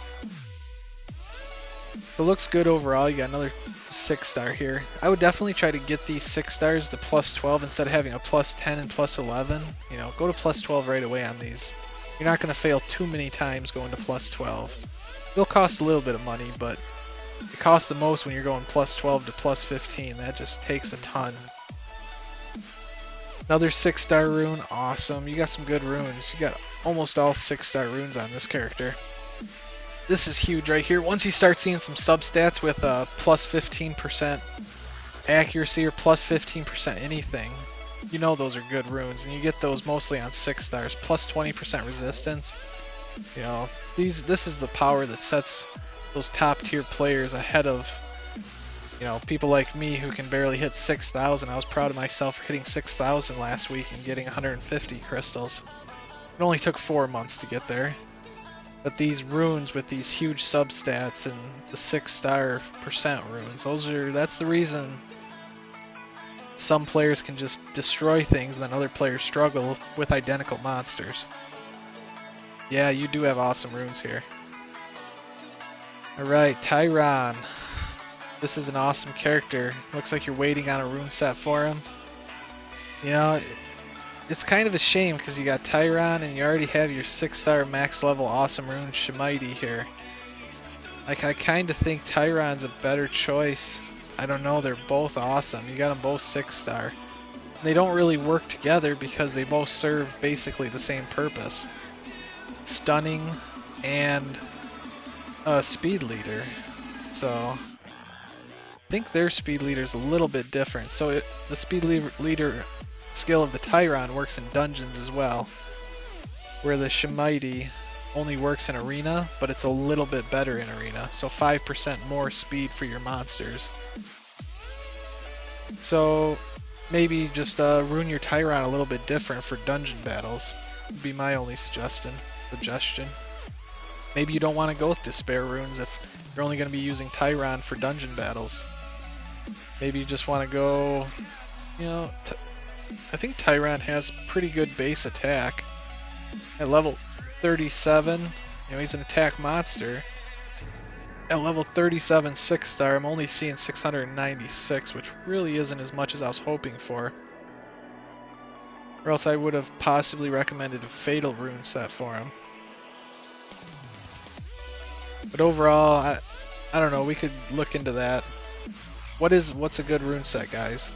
So it looks good overall. You got another 6-star here. I would definitely try to get these 6 stars to plus 12 instead of having a plus 10 and plus 11. You know, go to plus 12 right away on these. You're not going to fail too many times going to plus 12. It'll cost a little bit of money, but it costs the most when you're going plus 12 to plus 15. That just takes a ton. Another 6-star rune. Awesome. You got some good runes. You got almost all 6-star runes on this character. This is huge right here. Once you start seeing some substats with plus 15% accuracy or plus 15% anything, you know those are good runes, and you get those mostly on 6 stars. Plus 20% resistance. You know, this is the power that sets those top tier players ahead of, you know, people like me who can barely hit 6,000. I was proud of myself for hitting 6,000 last week and getting 150 crystals. It only took 4 months to get there. But these runes with these huge substats and the 6-star percent runes, that's the reason some players can just destroy things and then other players struggle with identical monsters. Yeah, you do have awesome runes here. Alright, Tyron. This is an awesome character. Looks like you're waiting on a rune set for him. You know, it's kind of a shame because you got Tyron and you already have your 6-star max level awesome rune Shemite here. Like, I kind of think Tyron's a better choice. I don't know, they're both awesome. You got them both 6-star. They don't really work together because they both serve basically the same purpose. Stunning and a speed leader. So I think their speed leader is a little bit different. So the speed leader skill of the Tyron works in dungeons as well, where the Shemite only works in arena, but it's a little bit better in arena, so 5% more speed for your monsters. So maybe just rune your Tyron a little bit different for dungeon battles would be my only suggestion. Maybe you don't want to go with despair runes if you're only going to be using Tyron for dungeon battles. Maybe you just want to go, you know, I think Tyron has pretty good base attack. At level 37, you know, he's an attack monster. At level 37 6-star, I'm only seeing 696, which really isn't as much as I was hoping for. Or else I would have possibly recommended a Fatal rune set for him. But overall, I don't know, we could look into that. What's a good rune set, guys?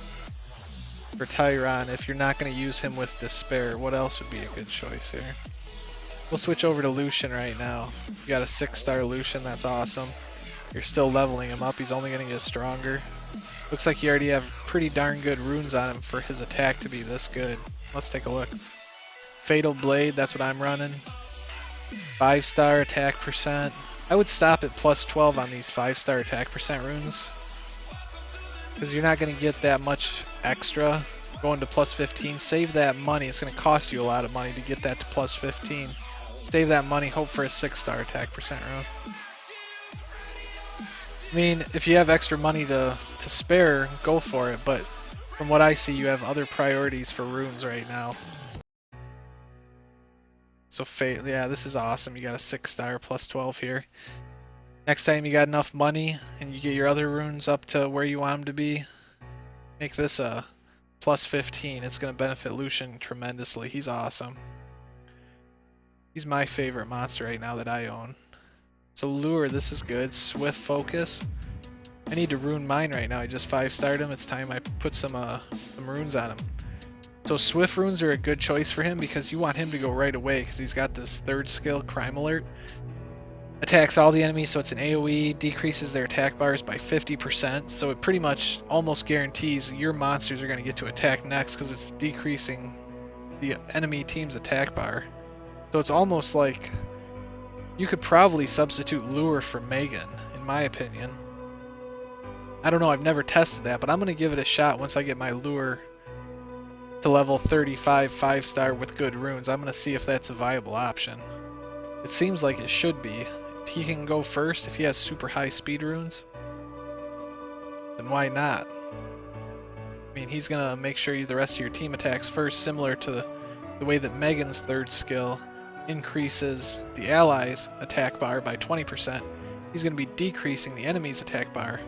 For Tyron, if you're not going to use him with Despair, what else would be a good choice here? We'll switch over to Lucian right now. You got a 6-star Lucian, that's awesome. You're still leveling him up, he's only going to get stronger. Looks like you already have pretty darn good runes on him for his attack to be this good. Let's take a look. Fatal Blade, that's what I'm running. 5-star attack percent. I would stop at plus 12 on these 5-star attack percent runes, because you're not going to get that much extra going to plus 15. Save that money. It's going to cost you a lot of money to get that to plus 15. Save that money, hope for a 6-star attack percent rune. I mean, if you have extra money to spare, go for it, but from what I see, you have other priorities for runes right now. So yeah, this is awesome. You got a 6-star plus 12 here. Next time you got enough money and you get your other runes up to where you want them to be, make this a plus 15. It's going to benefit Lucian tremendously. He's awesome. He's my favorite monster right now that I own. So Lure, this is good. Swift Focus. I need to rune mine right now. I just 5-starred him. It's time I put some runes on him. So Swift runes are a good choice for him because you want him to go right away because he's got this 3rd skill, Crime Alert. Attacks all the enemies, so it's an AoE, decreases their attack bars by 50%, so it pretty much almost guarantees your monsters are going to get to attack next because it's decreasing the enemy team's attack bar. So it's almost like you could probably substitute Lure for Megan, in my opinion. I don't know, I've never tested that, but I'm going to give it a shot once I get my Lure to level 35 5-star with good runes. I'm going to see if that's a viable option. It seems like it should be. If he can go first, if he has super high speed runes, then why not? I mean, he's going to make sure the rest of your team attacks first, similar to the way that Megan's 3rd skill increases the allies' attack bar by 20%, he's going to be decreasing the enemy's attack bar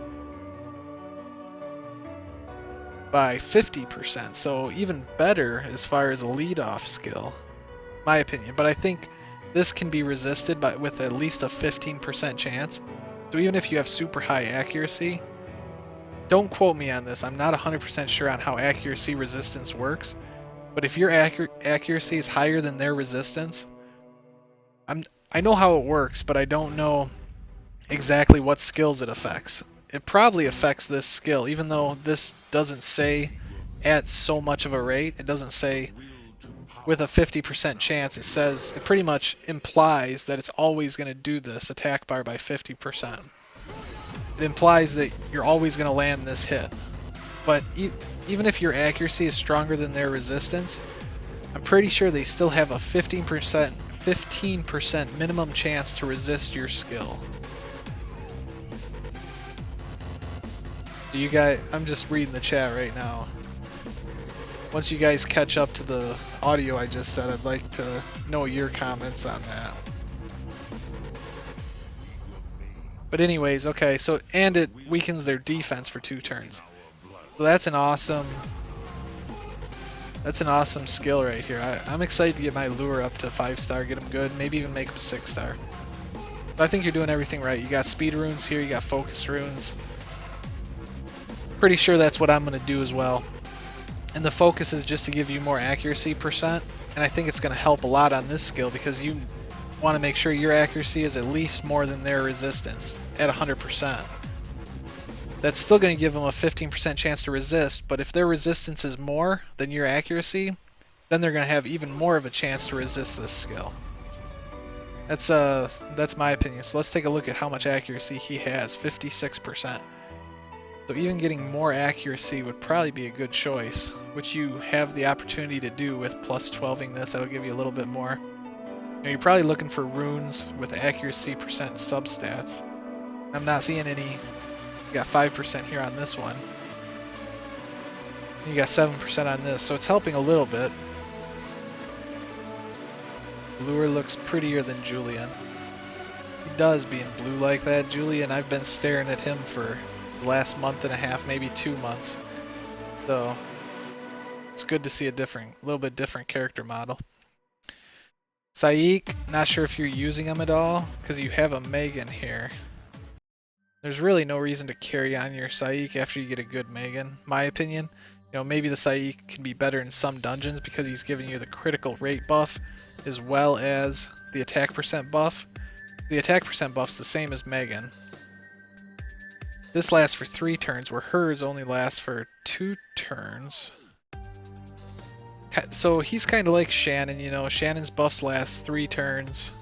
by 50%. So even better as far as a lead-off skill, my opinion. But I think this can be resisted with at least a 15% chance. So even if you have super high accuracy, don't quote me on this. I'm not 100% sure on how accuracy resistance works. But if your accuracy is higher than their resistance, I know how it works, but I don't know exactly what skills it affects. It probably affects this skill, even though this doesn't say at so much of a rate. It doesn't say with a 50% chance. It pretty much implies that it's always going to do this attack bar by 50%. It implies that you're always going to land this hit. But even if your accuracy is stronger than their resistance, I'm pretty sure they still have a 15% minimum chance to resist your skill. Do you guys? I'm just reading the chat right now. Once you guys catch up to the audio I just said, I'd like to know your comments on that. But anyways, okay, so and it weakens their defense for 2 turns. So that's an awesome skill right here. I'm excited to get my lure up to 5-star, get him good, maybe even make him 6-star. But I think you're doing everything right. You got speed runes here, you got focus runes. Pretty sure that's what I'm going to do as well. And the focus is just to give you more accuracy percent, and I think it's going to help a lot on this skill because you want to make sure your accuracy is at least more than their resistance at 100%. That's still going to give them a 15% chance to resist, but if their resistance is more than your accuracy, then they're going to have even more of a chance to resist this skill. That's my opinion. So let's take a look at how much accuracy he has, 56%. So even getting more accuracy would probably be a good choice, which you have the opportunity to do with plus 12ing this. That'll give you a little bit more. Now, you're probably looking for runes with accuracy percent substats. I'm not seeing any. You got 5% here on this one. You got 7% on this, so it's helping a little bit. Lure looks prettier than Julian. He does, being blue like that. Julian, I've been staring at him for the last month and a half, maybe 2 months. So it's good to see a little bit different character model. Saik, not sure if you're using him at all, because you have a Megan here. There's really no reason to carry on your Saik after you get a good Megan, my opinion. You know, maybe the Saik can be better in some dungeons because he's giving you the critical rate buff as well as the attack percent buff. The attack percent buff's the same as Megan. This lasts for 3 turns, where hers only lasts for 2 turns. So he's kind of like Shannon, you know. Shannon's buffs last 3 turns.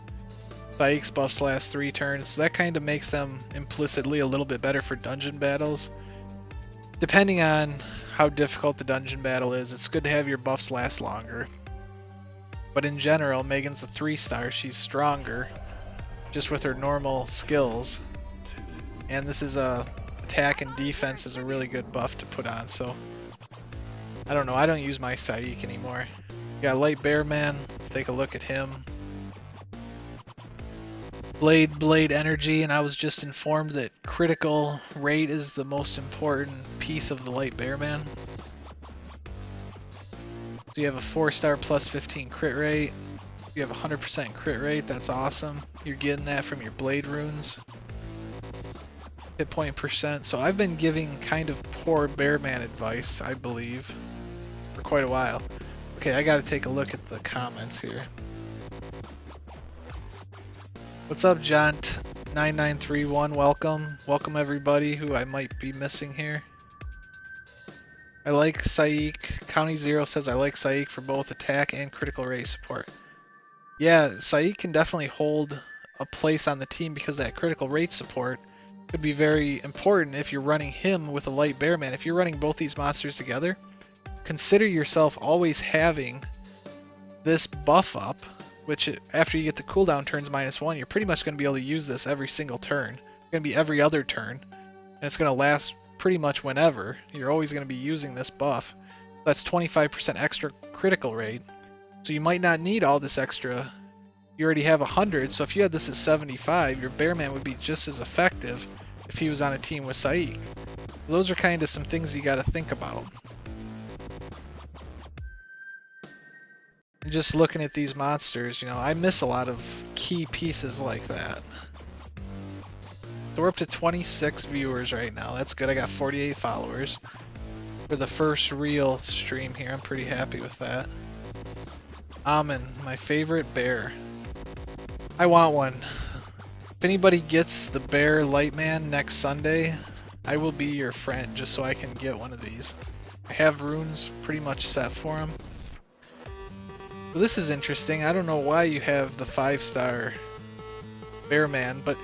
Saik's buffs last 3 turns. So that kind of makes them implicitly a little bit better for dungeon battles. Depending on how difficult the dungeon battle is, it's good to have your buffs last longer. But in general, Megan's a 3-star. She's stronger, just with her normal skills. And this is attack and defense is a really good buff to put on, so I don't know, I don't use my Saik anymore. You got Light Bear Man, let's take a look at him. Blade energy, and I was just informed that critical rate is the most important piece of the Light Bear Man. So you have a 4-star plus 15 crit rate. You have 100% crit rate, that's awesome. You're getting that from your blade runes. Hit point percent. So I've been giving kind of poor Bearman advice, I believe, for quite a while. Okay, I gotta take a look at the comments here. What's up, Jont9931? Welcome everybody who I might be missing here. I like Saik. County Zero says I like Saik for both attack and critical rate support. Yeah, Saik can definitely hold a place on the team because that critical rate support could be very important if you're running him with a Light Bear Man. If you're running both these monsters together, consider yourself always having this buff up, which after you get the cooldown turns -1, you're pretty much going to be able to use this every single turn. It's going to be every other turn, and it's going to last pretty much whenever. You're always going to be using this buff. That's 25% extra critical rate, so you might not need all this extra you already have 100, so if you had this at 75, your Bearman would be just as effective if he was on a team with Saik. Those are kind of some things you got to think about. And just looking at these monsters, you know, I miss a lot of key pieces like that. So we're up to 26 viewers right now. That's good. I got 48 followers for the first real stream here. I'm pretty happy with that. Amon, my favorite bear. I want one. If anybody gets the bear Lightman next Sunday, I will be your friend just so I can get one of these. I have runes pretty much set for him. So this is interesting. I don't know why you have the 5-star Bearman, but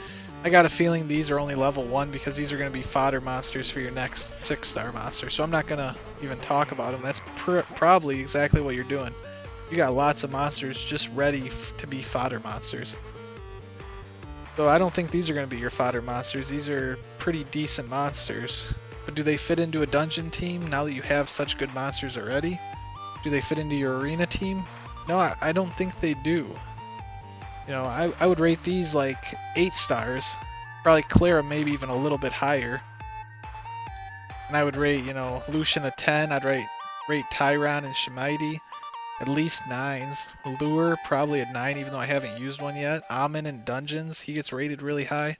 I got a feeling these are only level 1 because these are going to be fodder monsters for your next 6-star monster. So I'm not going to even talk about them. That's probably exactly what you're doing. You got lots of monsters just ready to be fodder monsters. So I don't think these are going to be your fodder monsters. These are pretty decent monsters. But do they fit into a dungeon team now that you have such good monsters already? Do they fit into your arena team? No, I don't think they do. You know, I would rate these like 8 stars. Probably Clara maybe even a little bit higher. And I would rate, you know, Lucian a 10. I'd rate Tyron and Shemite at least 9s. Lure probably at 9 even though I haven't used one yet. Amon in dungeons, he gets rated really high.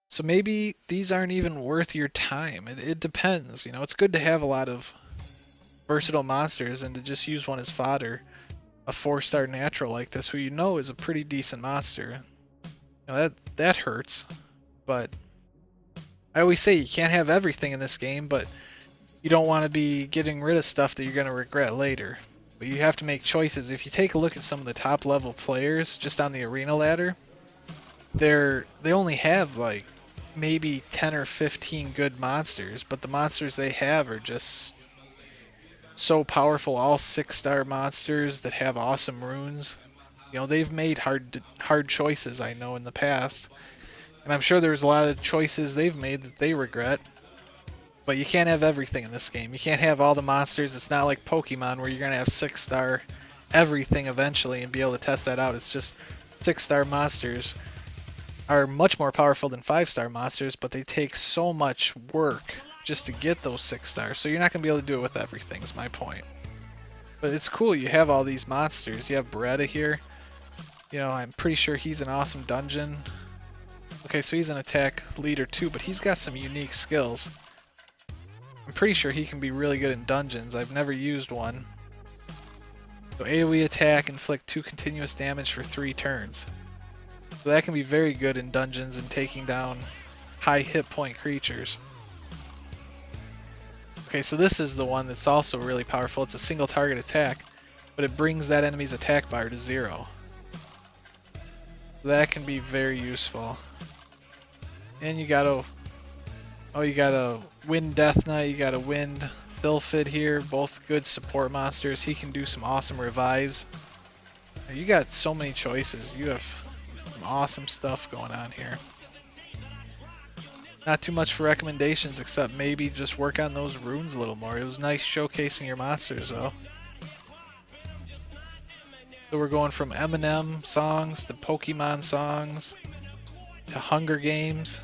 So maybe these aren't even worth your time. It depends, you know. It's good to have a lot of versatile monsters and to just use one as fodder. A 4-star natural like this, who you know is a pretty decent monster. You know, that hurts, but I always say you can't have everything in this game, but you don't want to be getting rid of stuff that you're going to regret later. But you have to make choices. If you take a look at some of the top level players just on the arena ladder, they only have like maybe 10 or 15 good monsters, but the monsters they have are just so powerful. All 6-star monsters that have awesome runes. You know, they've made hard choices, I know, in the past. And I'm sure there's a lot of choices they've made that they regret. But you can't have everything in this game. You can't have all the monsters. It's not like Pokemon where you're going to have 6-star everything eventually and be able to test that out. It's just 6-star monsters are much more powerful than 5-star monsters, but they take so much work just to get those 6 stars. So you're not going to be able to do it with everything, is my point. But it's cool. You have all these monsters. You have Beretta here. You know, I'm pretty sure he's an awesome dungeon. Okay, so he's an attack leader too, but he's got some unique skills. I'm pretty sure he can be really good in dungeons. I've never used one. So AoE attack, inflict 2 continuous damage for 3 turns. So that can be very good in dungeons and taking down high hit point creatures. Okay, so this is the one that's also really powerful. It's a single target attack, but it brings that enemy's attack bar to 0. So that can be very useful. And you got a Wind Death Knight, you got a Wind Thilphid here, both good support monsters. He can do some awesome revives. You got so many choices. You have some awesome stuff going on here. Not too much for recommendations, except maybe just work on those runes a little more. It was nice showcasing your monsters, though. So we're going from Eminem songs to Pokemon songs to Hunger Games.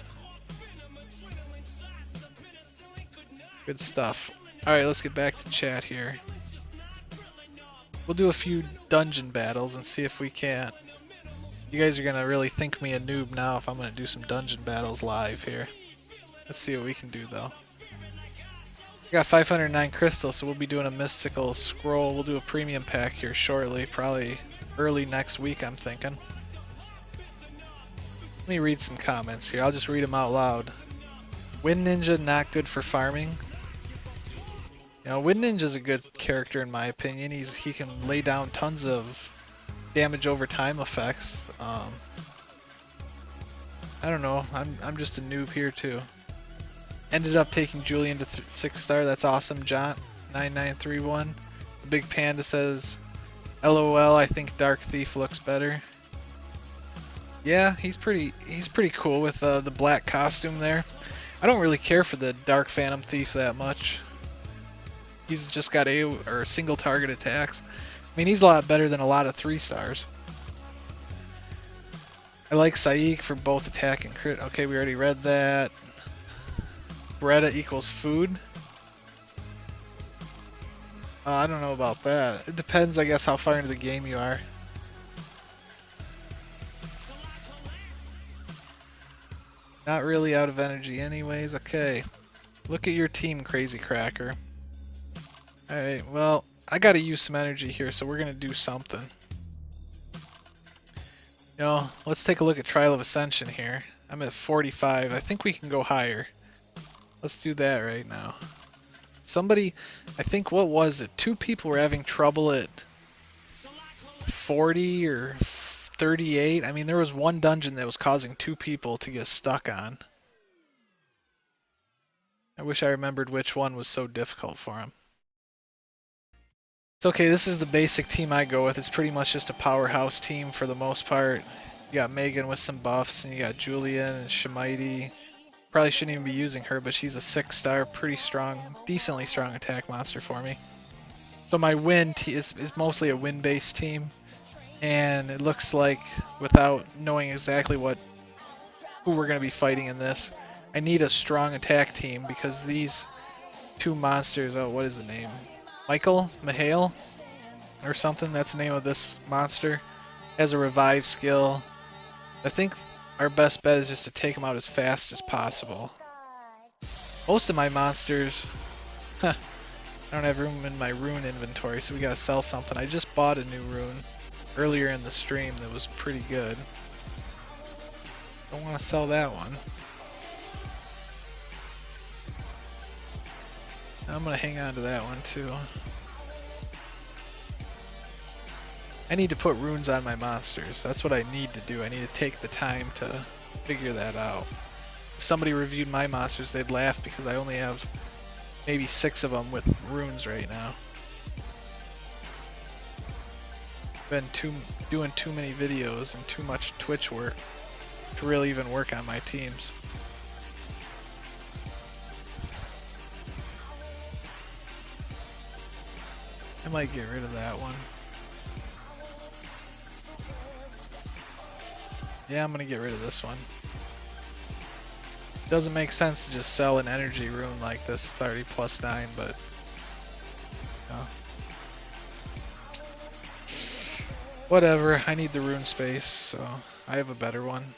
Good stuff. Alright, let's get back to chat here. We'll do a few dungeon battles and see if we can't. You guys are going to really think me a noob now if I'm going to do some dungeon battles live here. Let's see what we can do though. We got 509 crystals, so we'll be doing a mystical scroll. We'll do a premium pack here shortly, probably early next week I'm thinking. Let me read some comments here. I'll just read them out loud. Wind Ninja, not good for farming. You know, Wind Ninja's a good character in my opinion. He can lay down tons of damage over time effects. I don't know. I'm just a noob here too. Ended up taking Julian to 6-star. That's awesome, John. 9931. The Big Panda says, LOL. I think Dark Thief looks better. Yeah, he's pretty cool with the black costume there. I don't really care for the Dark Phantom Thief that much. He's just got single target attacks. I mean, he's a lot better than a lot of 3-stars. I like Saik for both attack and crit. Okay, we already read that. Beretta equals food. I don't know about that. It depends, I guess, how far into the game you are. Not really out of energy anyways. Okay. Look at your team, Crazy Cracker. Alright, well, I gotta use some energy here, so we're gonna do something. You know, let's take a look at Trial of Ascension here. I'm at 45. I think we can go higher. Let's do that right now. Somebody, I think, what was it? 2 people were having trouble at 40 or 38. I mean, there was one dungeon that was causing 2 people to get stuck on. I wish I remembered which one was so difficult for him. It's okay, this is the basic team I go with. It's pretty much just a powerhouse team for the most part. You got Megan with some buffs, and you got Julian and Shemite. Probably shouldn't even be using her, but she's a 6-star, pretty strong, decently strong attack monster for me. So my win is mostly a win-based team, and it looks like, without knowing exactly who we're going to be fighting in this, I need a strong attack team because these 2 monsters, oh, what is the name? Mihail, or something, that's the name of this monster, has a revive skill. I think our best bet is just to take them out as fast as possible. Most of my monsters, I don't have room in my rune inventory, so we gotta sell something. I just bought a new rune earlier in the stream that was pretty good. Don't want to sell that one. I'm gonna hang on to that one too. I need to put runes on my monsters. That's what I need to do. I need to take the time to figure that out. If somebody reviewed my monsters, they'd laugh because I only have maybe 6 of them with runes right now. Been doing too many videos and too much Twitch work to really even work on my teams. I might get rid of that one. Yeah, I'm gonna get rid of this one. Doesn't make sense to just sell an energy rune like this. It's already +9, but whatever. I need the rune space, so I have a better one.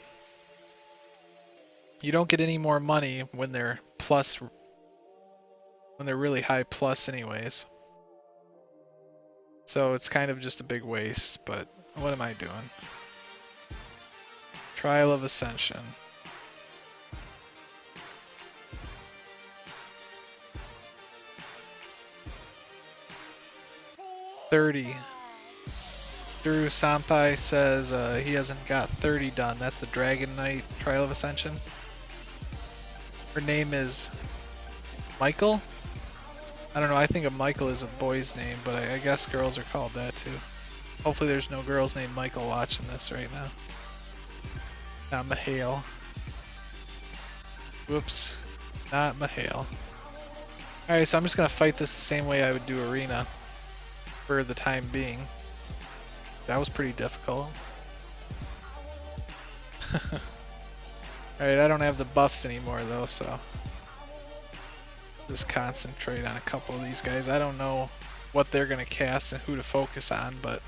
You don't get any more money when they're really high plus anyways. So it's kind of just a big waste, but what am I doing? Trial of Ascension. $30. Drew Sampai says he hasn't got 30 done. That's the Dragon Knight Trial of Ascension. Her name is Michael? I don't know, I think a Michael is a boy's name, but I guess girls are called that too. Hopefully there's no girls named Michael watching this right now. Not Mihail. Whoops. Not Mihail. Alright, so I'm just gonna fight this the same way I would do Arena for the time being. That was pretty difficult. Alright, I don't have the buffs anymore though, so just concentrate on a couple of these guys. I don't know what they're gonna cast and who to focus on, but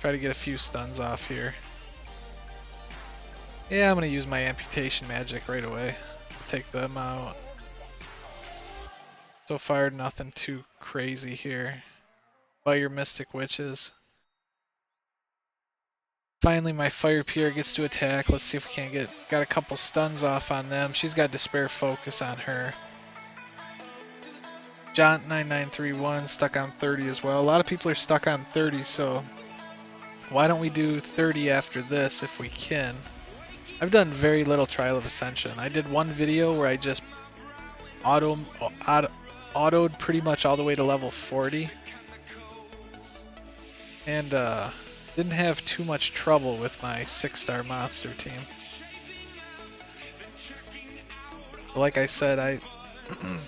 try to get a few stuns off here. Yeah, I'm gonna use my amputation magic right away. Take them out. So far, nothing too crazy here. Fire Mystic Witches. Finally, my Fire Pierre gets to attack. Let's see if we can't got a couple stuns off on them. She's got Despair Focus on her. Jaunt9931 stuck on 30 as well. A lot of people are stuck on 30, so why don't we do 30 after this if we can? I've done very little Trial of Ascension. I did one video where I just autoed pretty much all the way to level 40. And didn't have too much trouble with my 6-star monster team. But like I said,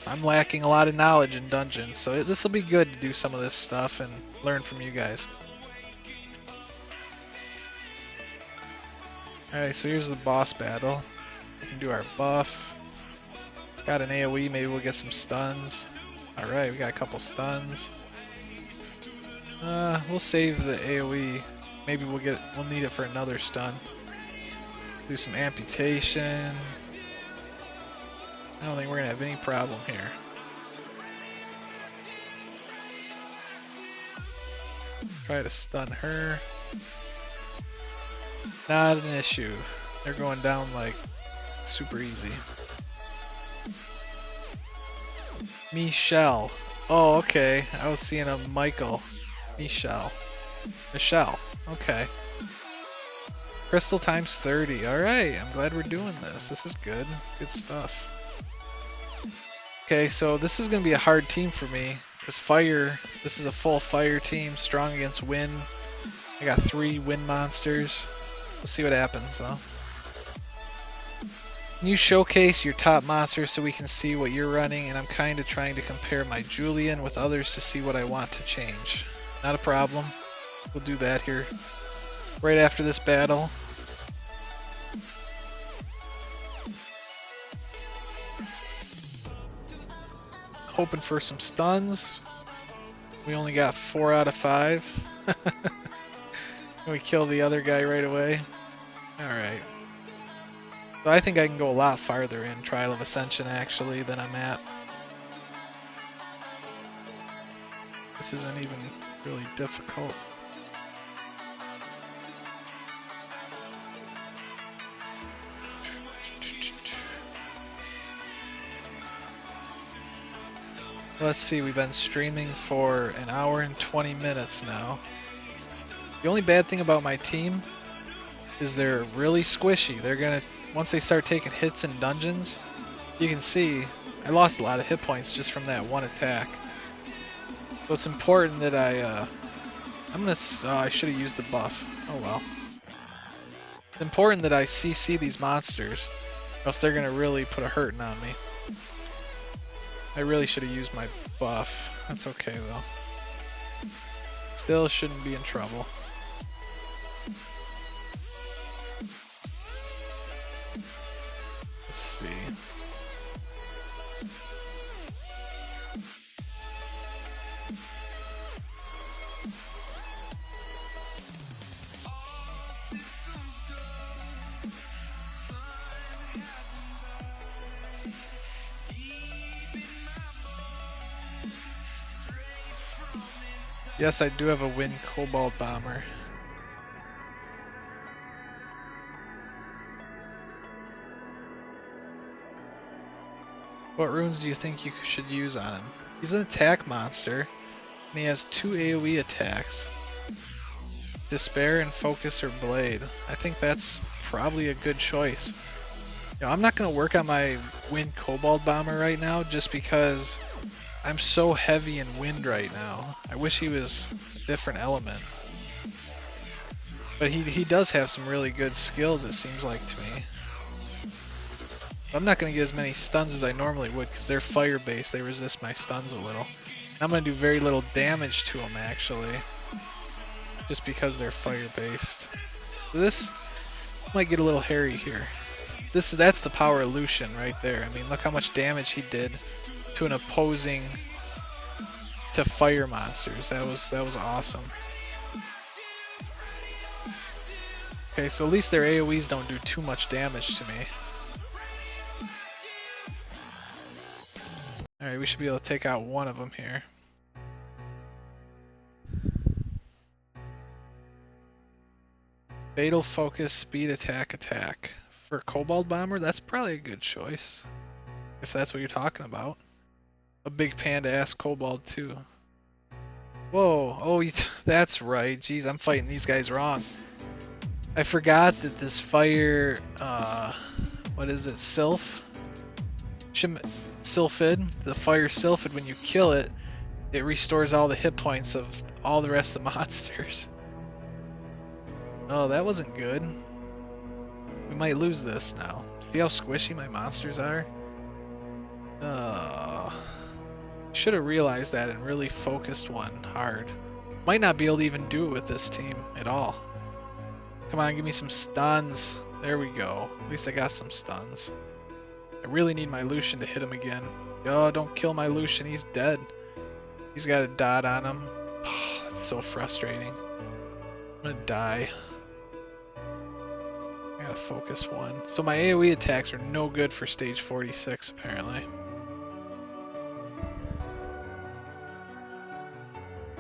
I'm lacking a lot of knowledge in dungeons, so this will be good to do some of this stuff and learn from you guys. Alright, so here's the boss battle. We can do our buff. Got an AoE, maybe we'll get some stuns. Alright, we got a couple stuns. We'll save the AoE. Maybe we'll need it for another stun. Do some amputation. I don't think we're gonna have any problem here. Try to stun her. Not an issue. They're going down like super easy. Michelle. Oh, okay. I was seeing a Michael. Michelle. Okay. Crystal times 30. Alright, I'm glad we're doing this. This is good. Good stuff. Okay, so this is going to be a hard team for me. Because fire, this is a full fire team. Strong against wind. I got 3 wind monsters. We'll see what happens though. Can you showcase your top monsters so we can see what you're running? And I'm kind of trying to compare my Julian with others to see what I want to change. Not a problem. We'll do that here right after this battle. Hoping for some stuns. We only got 4 out of 5. We kill the other guy right away. Alright. So I think I can go a lot farther in Trial of Ascension actually than I'm at. This isn't even really difficult. Let's see, we've been streaming for an hour and 20 minutes now. The only bad thing about my team is they're really squishy. They're gonna, once they start taking hits in dungeons, you can see I lost a lot of hit points just from that one attack. So it's important that I should have used the buff. Oh well. It's important that I CC these monsters, or else they're gonna really put a hurting on me. I really should have used my buff. That's okay though. Still shouldn't be in trouble. Let's see. Yes, I do have a Wind Cobalt Bomber. What runes do you think you should use on him? He's an attack monster, and he has 2 AoE attacks. Despair and Focus or Blade. I think that's probably a good choice. You know, I'm not going to work on my Wind Cobalt Bomber right now just because I'm so heavy in wind right now. I wish he was a different element. But he does have some really good skills, it seems like to me. I'm not going to get as many stuns as I normally would because they're fire based. They resist my stuns a little. I'm going to do very little damage to them actually. Just because they're fire based. This might get a little hairy here. That's the power of Lucian right there. I mean, look how much damage he did to an opposing to fire monsters. That was awesome. Okay, so at least their AoEs don't do too much damage to me. Alright, we should be able to take out one of them here. Fatal Focus, Speed Attack. For Cobalt Bomber, that's probably a good choice. If that's what you're talking about. A big panda-ass Kobold too. Whoa, oh, that's right. Jeez, I'm fighting these guys wrong. I forgot that this fire, what is it, Sylph? Sylphid, the fire Sylphid, when you kill it, it restores all the hit points of all the rest of the monsters. Oh, that wasn't good. We might lose this now. See how squishy my monsters are? Should have realized that and really focused one hard. Might not be able to even do it with this team at all. Come on, give me some stuns. There we go. At least I got some stuns. I really need my Lucian to hit him again. Oh, don't kill my Lucian. He's dead. He's got a dot on him. Oh, that's so frustrating. I'm gonna die. I gotta focus one. So my AoE attacks are no good for stage 46 apparently.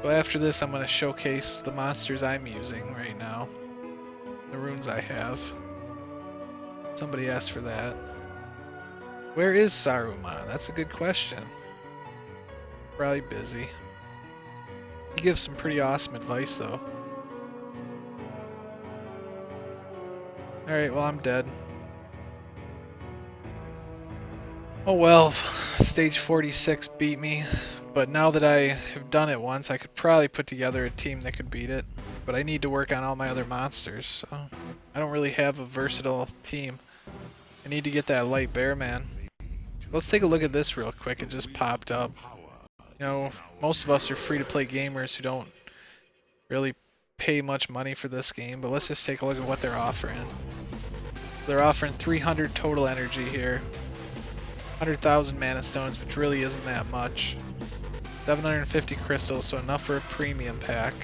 So after this I'm gonna showcase the monsters I'm using right now. The runes I have. Somebody asked for that. Where is Saruman? That's a good question. Probably busy. He gives some pretty awesome advice though. Alright, well I'm dead. Oh well, stage 46 beat me, but now that I have done it once, I could probably put together a team that could beat it. But I need to work on all my other monsters, so I don't really have a versatile team. I need to get that light bear man. Let's take a look at this real quick. It just popped up. You know, most of us are free-to-play gamers who don't really pay much money for this game, but let's just take a look at what they're offering. They're offering 300 total energy here, 100,000 mana stones, which really isn't that much, 750 crystals, so enough for a premium pack.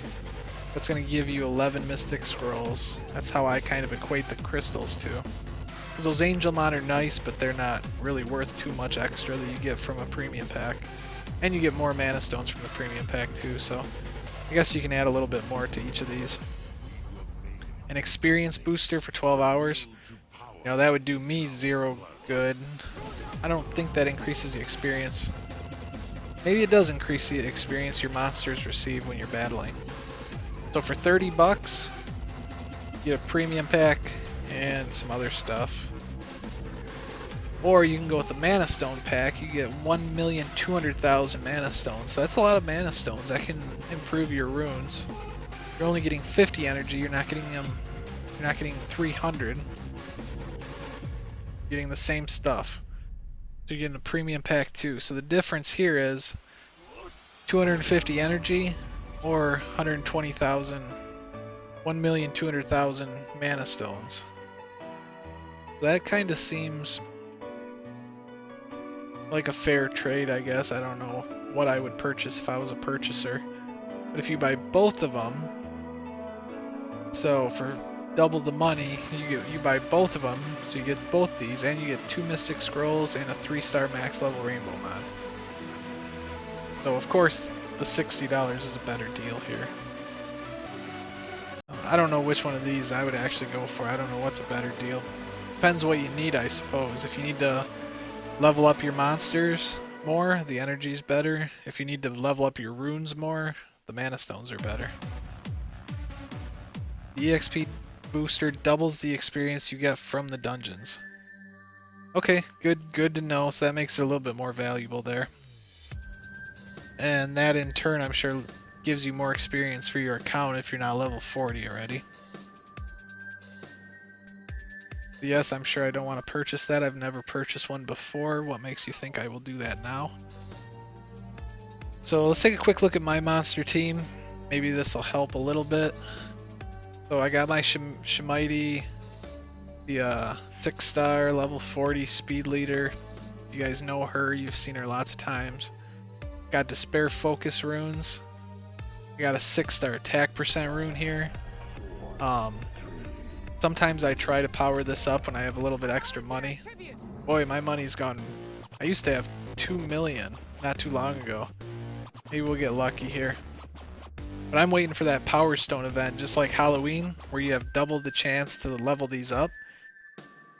That's going to give you 11 mystic scrolls. That's how I kind of equate the crystals to. Because those Angelmon are nice, but they're not really worth too much extra that you get from a premium pack. And you get more mana stones from the premium pack too, so I guess you can add a little bit more to each of these. An experience booster for 12 hours. You know, that would do me 0 good. I don't think that increases the experience. Maybe it does increase the experience your monsters receive when you're battling. So for 30 bucks, you get a premium pack and some other stuff. Or you can go with the mana stone pack. You get 1,200,000 mana stones. So that's a lot of mana stones. That can improve your runes. You're only getting 50 energy. You're not getting them. You're not getting 300. You're getting the same stuff. So you're getting a premium pack too. So the difference here is 250 energy or 120,000, 1,200,000 mana stones. That kind of seems like a fair trade, I guess. I don't know what I would purchase if I was a purchaser. But if you buy both of them, so for double the money, you buy both of them, so you get both these, and you get 2 Mystic Scrolls and a 3-star max level Rainbowmon. So of course, the $60 is a better deal here. I don't know which one of these I would actually go for. I don't know what's a better deal. Depends what you need, I suppose. If you need to level up your monsters more, the energy's better. If you need to level up your runes more, the mana stones are better. The EXP booster doubles the experience you get from the dungeons. Okay, good to know. So that makes it a little bit more valuable there. And that in turn, I'm sure, gives you more experience for your account if you're not level 40 already. Yes, I'm sure I don't want to purchase that. I've never purchased one before. What makes you think I will do that now? So let's take a quick look at my monster team. Maybe this will help a little bit. So I got my Shemite, the 6-star level 40 speed leader. You guys know her. You've seen her lots of times. Got Despair Focus runes. I got a 6-star attack percent rune here. Sometimes I try to power this up when I have a little bit extra money. Boy, my money's gone. I used to have 2 million not too long ago. Maybe we'll get lucky here. But I'm waiting for that Power Stone event, just like Halloween, where you have double the chance to level these up.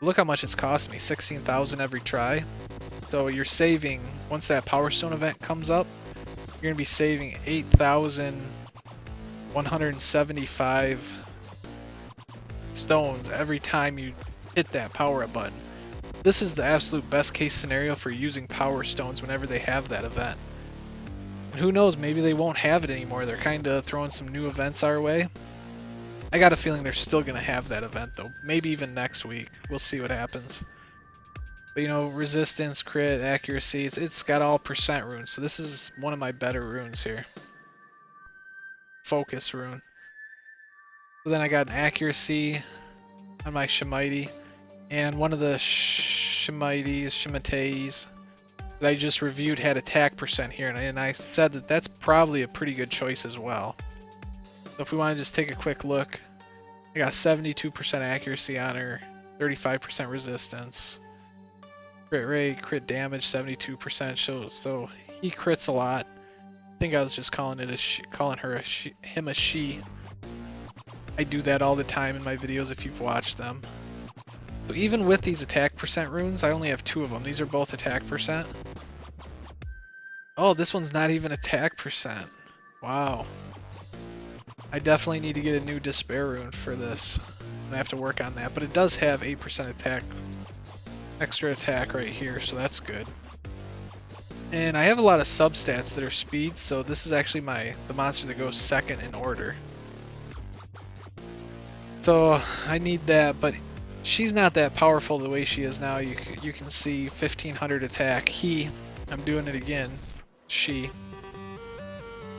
Look how much it's cost me, 16,000 every try. So you're saving, once that Power Stone event comes up, you're going to be saving 8,175 stones every time you hit that power up button. This is the absolute best case scenario for using Power Stones whenever they have that event. And who knows, maybe they won't have it anymore. They're kind of throwing some new events our way. I got a feeling they're still going to have that event though. Maybe even next week. We'll see what happens. But you know, resistance, crit, accuracy, it's got all percent runes. So this is one of my better runes here. Focus rune. So then I got an accuracy, on my Shemite, and one of the Shemites that I just reviewed had attack percent here, and I said that that's probably a pretty good choice as well. So if we want to just take a quick look, I got 72% accuracy on her, 35% resistance, crit rate, crit damage, 72%. So he crits a lot. I think I was just calling it him a she. I do that all the time in my videos if you've watched them. So even with these attack percent runes, I only have 2 of them. These are both attack percent. Oh, this one's not even attack percent. Wow. I definitely need to get a new despair rune for this. I have to work on that, but it does have 8% attack, extra attack right here, so that's good. And I have a lot of substats that are speed, so this is actually the monster that goes second in order. So I need that, but she's not that powerful the way she is now. You can see 1500 attack. I'm doing it again. She.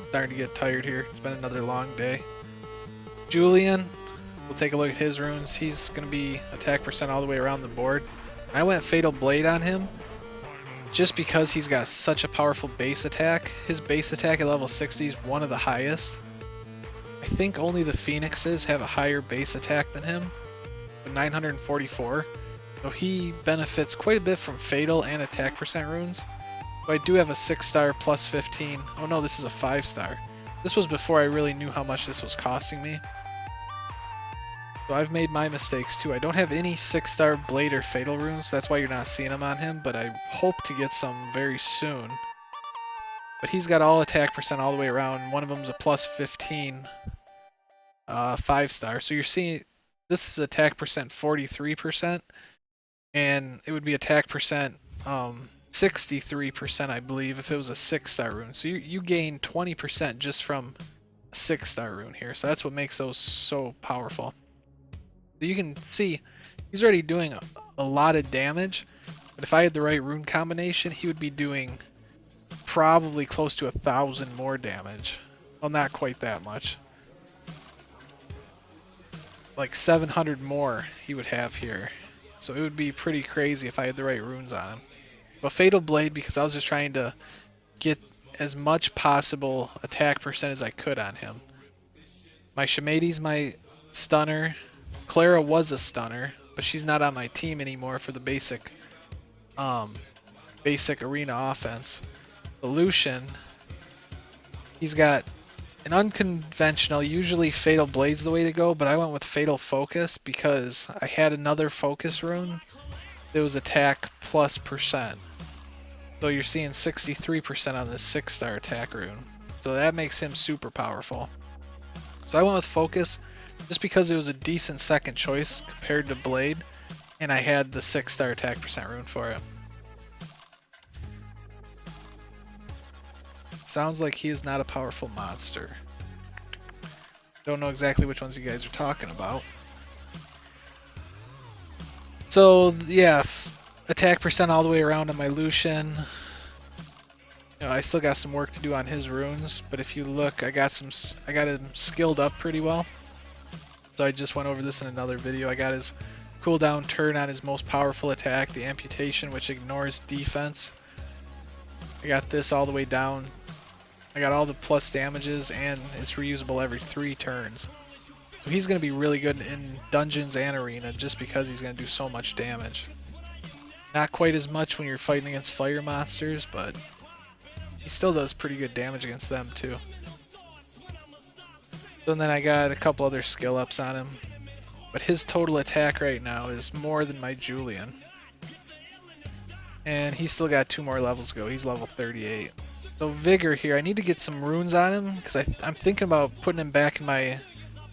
Starting to get tired here. It's been another long day. Julian, we'll take a look at his runes. He's going to be attack percent all the way around the board. I went Fatal Blade on him just because he's got such a powerful base attack. His base attack at level 60 is one of the highest. I think only the Phoenixes have a higher base attack than him, 944. So he benefits quite a bit from Fatal and attack percent runes. So I do have a 6-star plus 15. Oh no, this is a 5-star. This was before I really knew how much this was costing me. So I've made my mistakes too. I don't have any 6-star Blade or Fatal runes. That's why you're not seeing them on him, but I hope to get some very soon. But he's got all attack percent all the way around. One of them's a plus 15 5-star. So you're seeing this is attack percent 43%, and it would be attack percent 63%, I believe, if it was a 6-star rune. So you gain 20% just from a 6-star rune here. So that's what makes those so powerful. So you can see he's already doing a lot of damage, but if I had the right rune combination, he would be doing probably close to 1,000 more damage. Well, not quite that much. Like 700 more he would have here. So it would be pretty crazy if I had the right runes on him. But Fatal Blade, because I was just trying to get as much possible attack percent as I could on him. My Shemites, my stunner. Clara was a stunner, but she's not on my team anymore for the basic arena offense. The Lucian, he's got an unconventional, usually Fatal Blade's the way to go, but I went with Fatal Focus because I had another focus rune that was attack plus percent. So you're seeing 63% on this 6-star attack rune. So that makes him super powerful. So I went with Focus just because it was a decent second choice compared to Blade, and I had the 6-star attack percent rune for it. Sounds like he is not a powerful monster. Don't know exactly which ones you guys are talking about. So yeah, attack percent all the way around on my Lucian. You know, I still got some work to do on his runes, but if you look, I got him skilled up pretty well. So I just went over this in another video. I got his cooldown turn on his most powerful attack, the amputation, which ignores defense. I got this all the way down. I got all the plus damages, and it's reusable every 3 turns. So he's going to be really good in dungeons and arena just because he's going to do so much damage. Not quite as much when you're fighting against fire monsters, but he still does pretty good damage against them too. So then I got a couple other skill ups on him, but his total attack right now is more than my Julian. And he's still got 2 more levels to go. He's level 38. So Vigor here, I need to get some runes on him because I'm thinking about putting him back in my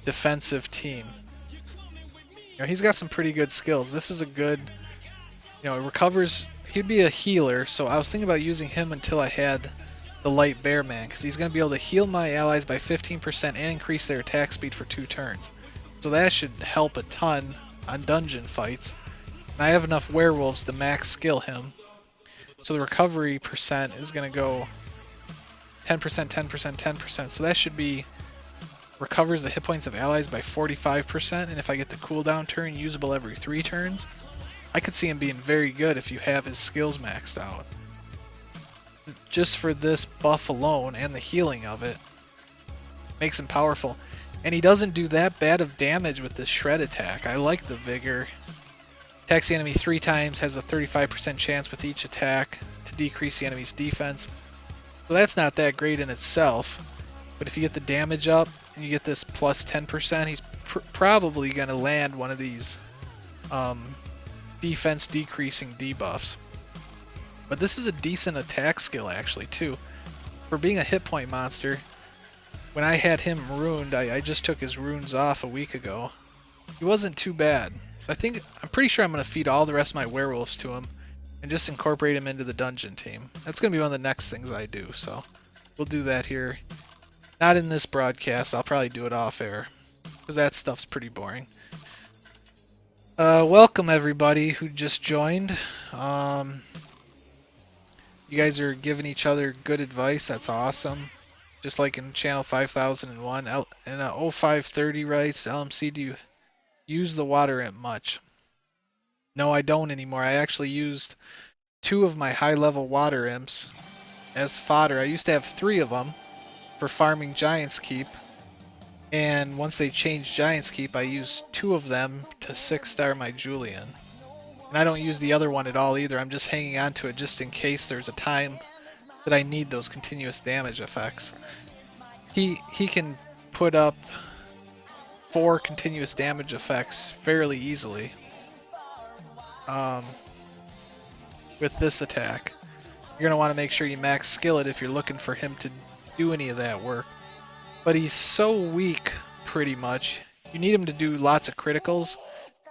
defensive team. You know, he's got some pretty good skills. This is a good, you know, it recovers. He'd be a healer, so I was thinking about using him until I had the Light Bear Man, because he's going to be able to heal my allies by 15% and increase their attack speed for 2 turns. So that should help a ton on dungeon fights. And I have enough werewolves to max skill him. So the recovery percent is going to go 10%, 10%, 10%. So that should be recovers the hit points of allies by 45%, and if I get the cooldown turn usable every 3 turns, I could see him being very good if you have his skills maxed out. Just for this buff alone and the healing of it, makes him powerful. And he doesn't do that bad of damage with this shred attack. I like the Vigor. Attacks the enemy 3 times, has a 35% chance with each attack to decrease the enemy's defense. So that's not that great in itself. But if you get the damage up and you get this plus 10%, he's probably going to land one of these defense decreasing debuffs. But this is a decent attack skill actually too. For being a hit point monster, when I had him ruined, I just took his runes off a week ago. He wasn't too bad. So I'm pretty sure I'm going to feed all the rest of my werewolves to him and just incorporate him into the dungeon team. That's going to be one of the next things I do, so we'll do that here. Not in this broadcast, I'll probably do it off air, because that stuff's pretty boring. Welcome everybody who just joined. You guys are giving each other good advice, that's awesome. Just like in channel 5001, and 0530 writes, LMC, do you use the water imp much? No, I don't anymore. I actually used 2 of my high level water imps as fodder. I used to have 3 of them for farming Giant's Keep, and once they changed Giant's Keep, I used 2 of them to 6-star my Julian. And I don't use the other one at all either. I'm just hanging on to it just in case there's a time that I need those continuous damage effects. He can put up 4 continuous damage effects fairly easily with this attack. You're going to want to make sure you max skill it if you're looking for him to do any of that work. But he's so weak, pretty much. You need him to do lots of criticals.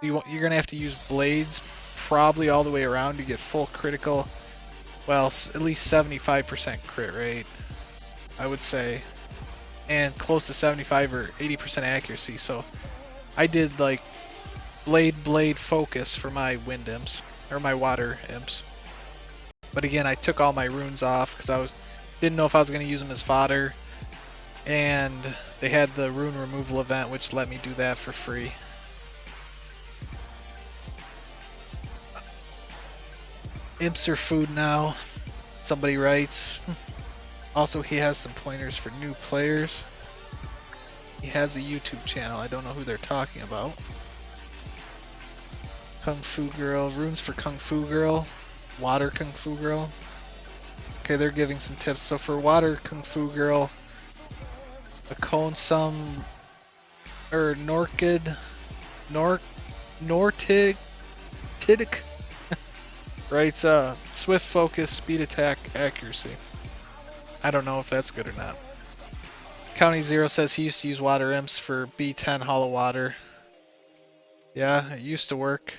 You're going to have to use blades probably all the way around to get full critical. Well, at least 75% crit rate, I would say. And close to 75 or 80% accuracy. So I did like blade focus for my wind imps, or my water imps. But again, I took all my runes off because didn't know if I was going to use them as fodder, and they had the rune removal event which let me do that for free. Imps are food now, somebody writes. Also, he has some pointers for new players. He has a YouTube channel, I don't know who they're talking about. Kung Fu Girl, runes for Kung Fu Girl, Water Kung Fu Girl. Okay, they're giving some tips. So for Water Kung Fu Girl, a cone sum, or Nortig, writes swift focus, speed attack, accuracy. I don't know if that's good or not. County Zero says he used to use water imps for B10 hollow water. Yeah, it used to work.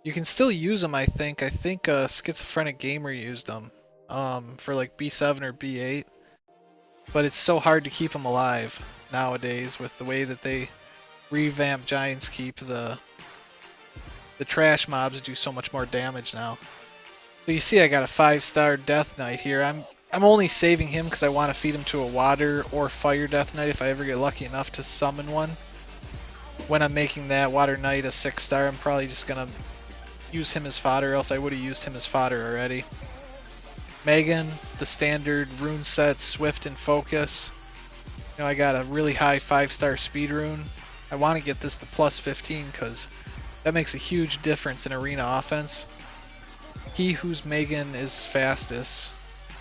You can still use them, I think. I think Schizophrenic Gamer used them for like B7 or B8. But it's so hard to keep them alive nowadays with the way that they revamp Giant's Keep. The trash mobs do so much more damage now. So you see I got a 5-star Death Knight here. I'm only saving him because I want to feed him to a water or fire Death Knight if I ever get lucky enough to summon one. When I'm making that Water Knight a 6-star, I'm probably just going to use him as fodder, else I would have used him as fodder already. Megan, the standard rune set, Swift and Focus. You know, I got a really high 5-star speed rune. I want to get this to plus 15 because that makes a huge difference in arena offense. He whose Megan is fastest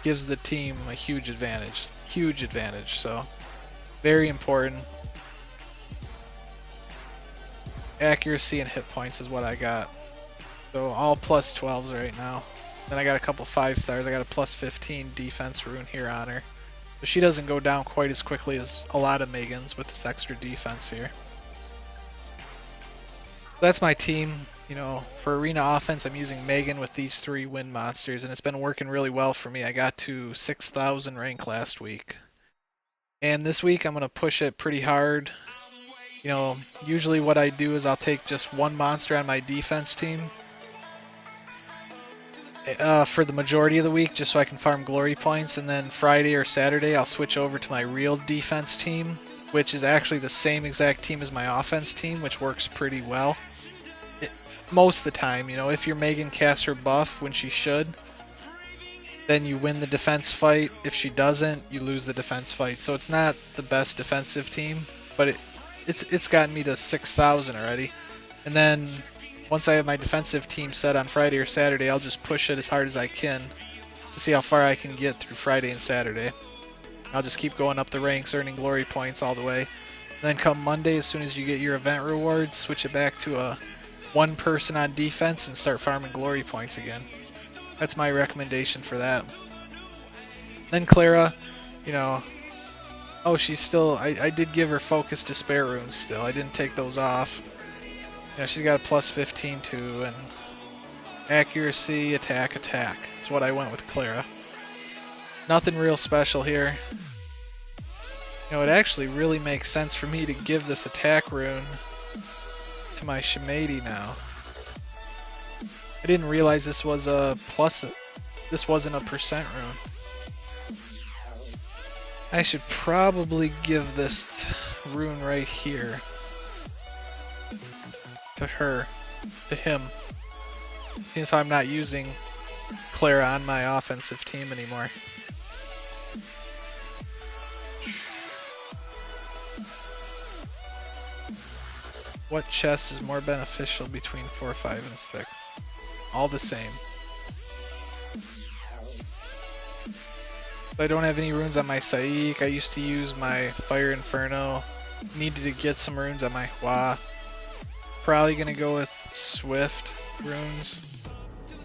gives the team a huge advantage. Huge advantage, so very important. Accuracy and hit points is what I got. So all plus 12s right now. Then I got a couple 5-stars. I got a plus 15 defense rune here on her. So she doesn't go down quite as quickly as a lot of Megans with this extra defense here. That's my team. You know, for arena offense, I'm using Megan with these 3 wind monsters, and it's been working really well for me. I got to 6,000 rank last week. And this week I'm going to push it pretty hard. You know, usually what I do is I'll take just 1 monster on my defense team for the majority of the week, just so I can farm glory points, and then Friday or Saturday I'll switch over to my real defense team which is actually the same exact team as my offense team, which works pretty well. Most of the time, you know, if your Megan casts her buff when she should, then you win the defense fight. If she doesn't, you lose the defense fight. So it's not the best defensive team, but it's gotten me to 6,000 already. And then once I have my defensive team set on Friday or Saturday, I'll just push it as hard as I can to see how far I can get through Friday and Saturday. I'll just keep going up the ranks, earning glory points all the way. And then come Monday, as soon as you get your event rewards, switch it back to a one person on defense and start farming glory points again. That's my recommendation for that. Then Clara, you know, oh, she's still, I did give her focus despair runes still. I didn't take those off. You know, she's got a plus 15 too, and accuracy, attack. That's what I went with Clara. Nothing real special here. You know, it actually really makes sense for me to give this attack rune to my Shimady now. I didn't realize this was a plus. This wasn't a percent rune. I should probably give this rune right here to her, to him, since I'm not using Clara on my offensive team anymore. What chest is more beneficial between 4, 5, and 6? All the same. I don't have any runes on my Saik. I used to use my Fire Inferno. Needed to get some runes on my Hua. Probably gonna go with Swift runes.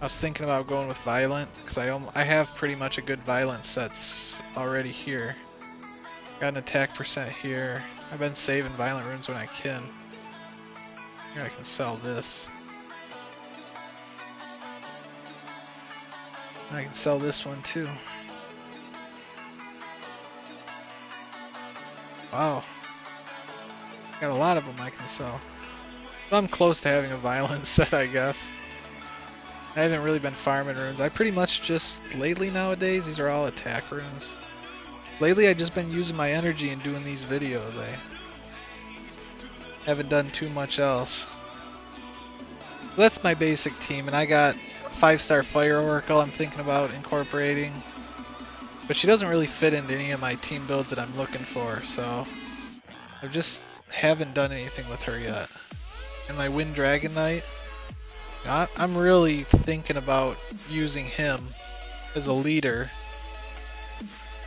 I was thinking about going with Violent because I have pretty much a good Violent sets already here. Got an attack percent here. I've been saving Violent runes when I can. Here I can sell this. I can sell this one too. Wow. Got a lot of them I can sell. I'm close to having a Violent set, I guess. I haven't really been farming runes. I pretty much just, lately nowadays, these are all attack runes. Lately I've just been using my energy and doing these videos. I haven't done too much else. That's my basic team, and I got 5-star Fire Oracle I'm thinking about incorporating. But she doesn't really fit into any of my team builds that I'm looking for, so I just haven't done anything with her yet. And my Wind Dragon Knight, I'm really thinking about using him as a leader,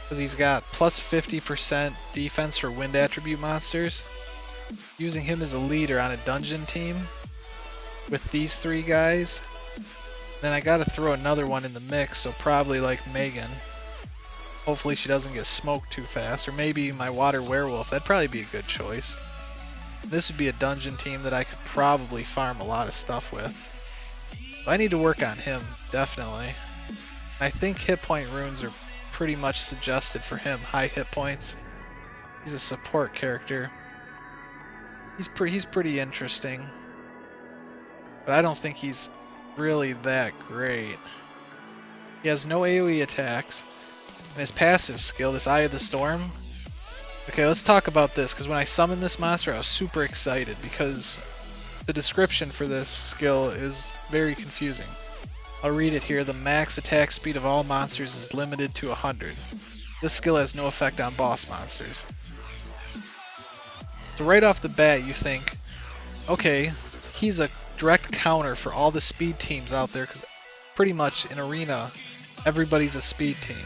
because he's got plus 50% defense for wind attribute monsters. Using him as a leader on a dungeon team with these 3 guys. Then I gotta throw another one in the mix, so probably like Megan. Hopefully she doesn't get smoked too fast, or maybe my Water Werewolf. That'd probably be a good choice. This would be a dungeon team that I could probably farm a lot of stuff with. I need to work on him, definitely. I think hit point runes are pretty much suggested for him. High hit points. He's a support character. He's pretty interesting. But I don't think he's really that great. He has no AoE attacks. And his passive skill, this Eye of the Storm. Okay, let's talk about this, because when I summoned this monster I was super excited, because the description for this skill is very confusing. I'll read it here. The max attack speed of all monsters is limited to 100. This skill has no effect on boss monsters. So right off the bat you think, okay, he's a direct counter for all the speed teams out there, because pretty much in Arena everybody's a speed team.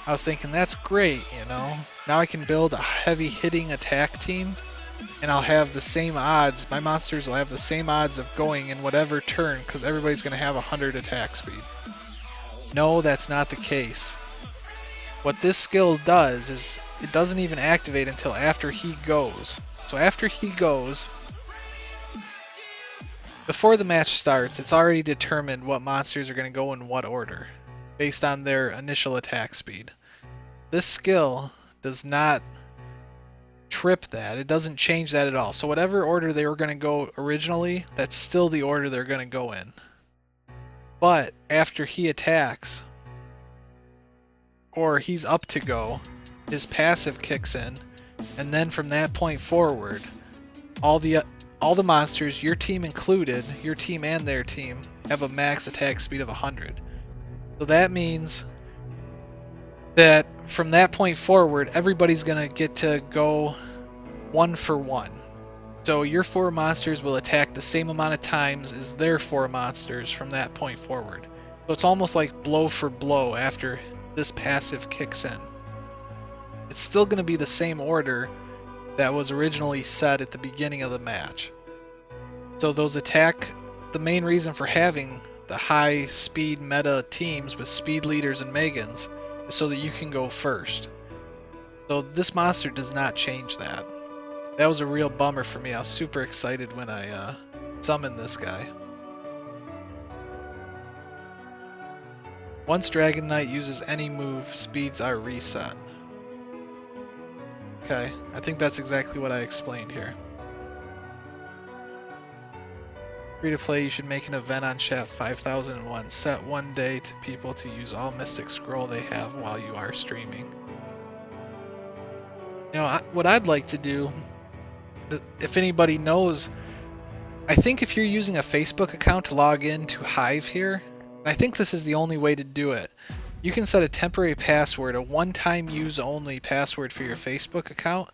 I was thinking that's great, you know. Now I can build a heavy hitting attack team, and I'll have the same odds. My monsters will have the same odds of going in whatever turn, because everybody's going to have 100 attack speed. No, that's not the case. What this skill does is it doesn't even activate until after he goes. So after he goes, before the match starts, it's already determined what monsters are going to go in what order, based on their initial attack speed. This skill does not trip that. It doesn't change that at all. So whatever order they were going to go originally, that's still the order they're going to go in. But after he attacks, or he's up to go, his passive kicks in, And then from that point forward, all the monsters, your team included, your team and their team, have a max attack speed of 100. So that means that from that point forward, everybody's gonna get to go 1 for 1. So your 4 monsters will attack the same amount of times as their 4 monsters from that point forward. So it's almost like blow for blow after this passive kicks in. It's still going to be the same order that was originally set at the beginning of the match. So those the main reason for having the high speed meta teams with speed leaders and Megans is so that you can go first. So this monster does not change that. That was a real bummer for me. I was super excited when I summoned this guy. Once Dragon Knight uses any move, speeds are reset. Okay, I think that's exactly what I explained here. Free to play, you should make an event on chat 5001. Set one day to people to use all Mystic Scroll they have while you are streaming. You know, what I'd like to do, if anybody knows, I think if you're using a Facebook account to log in to Hive here, I think this is the only way to do it. You can set a temporary password, a one-time use only password for your Facebook account,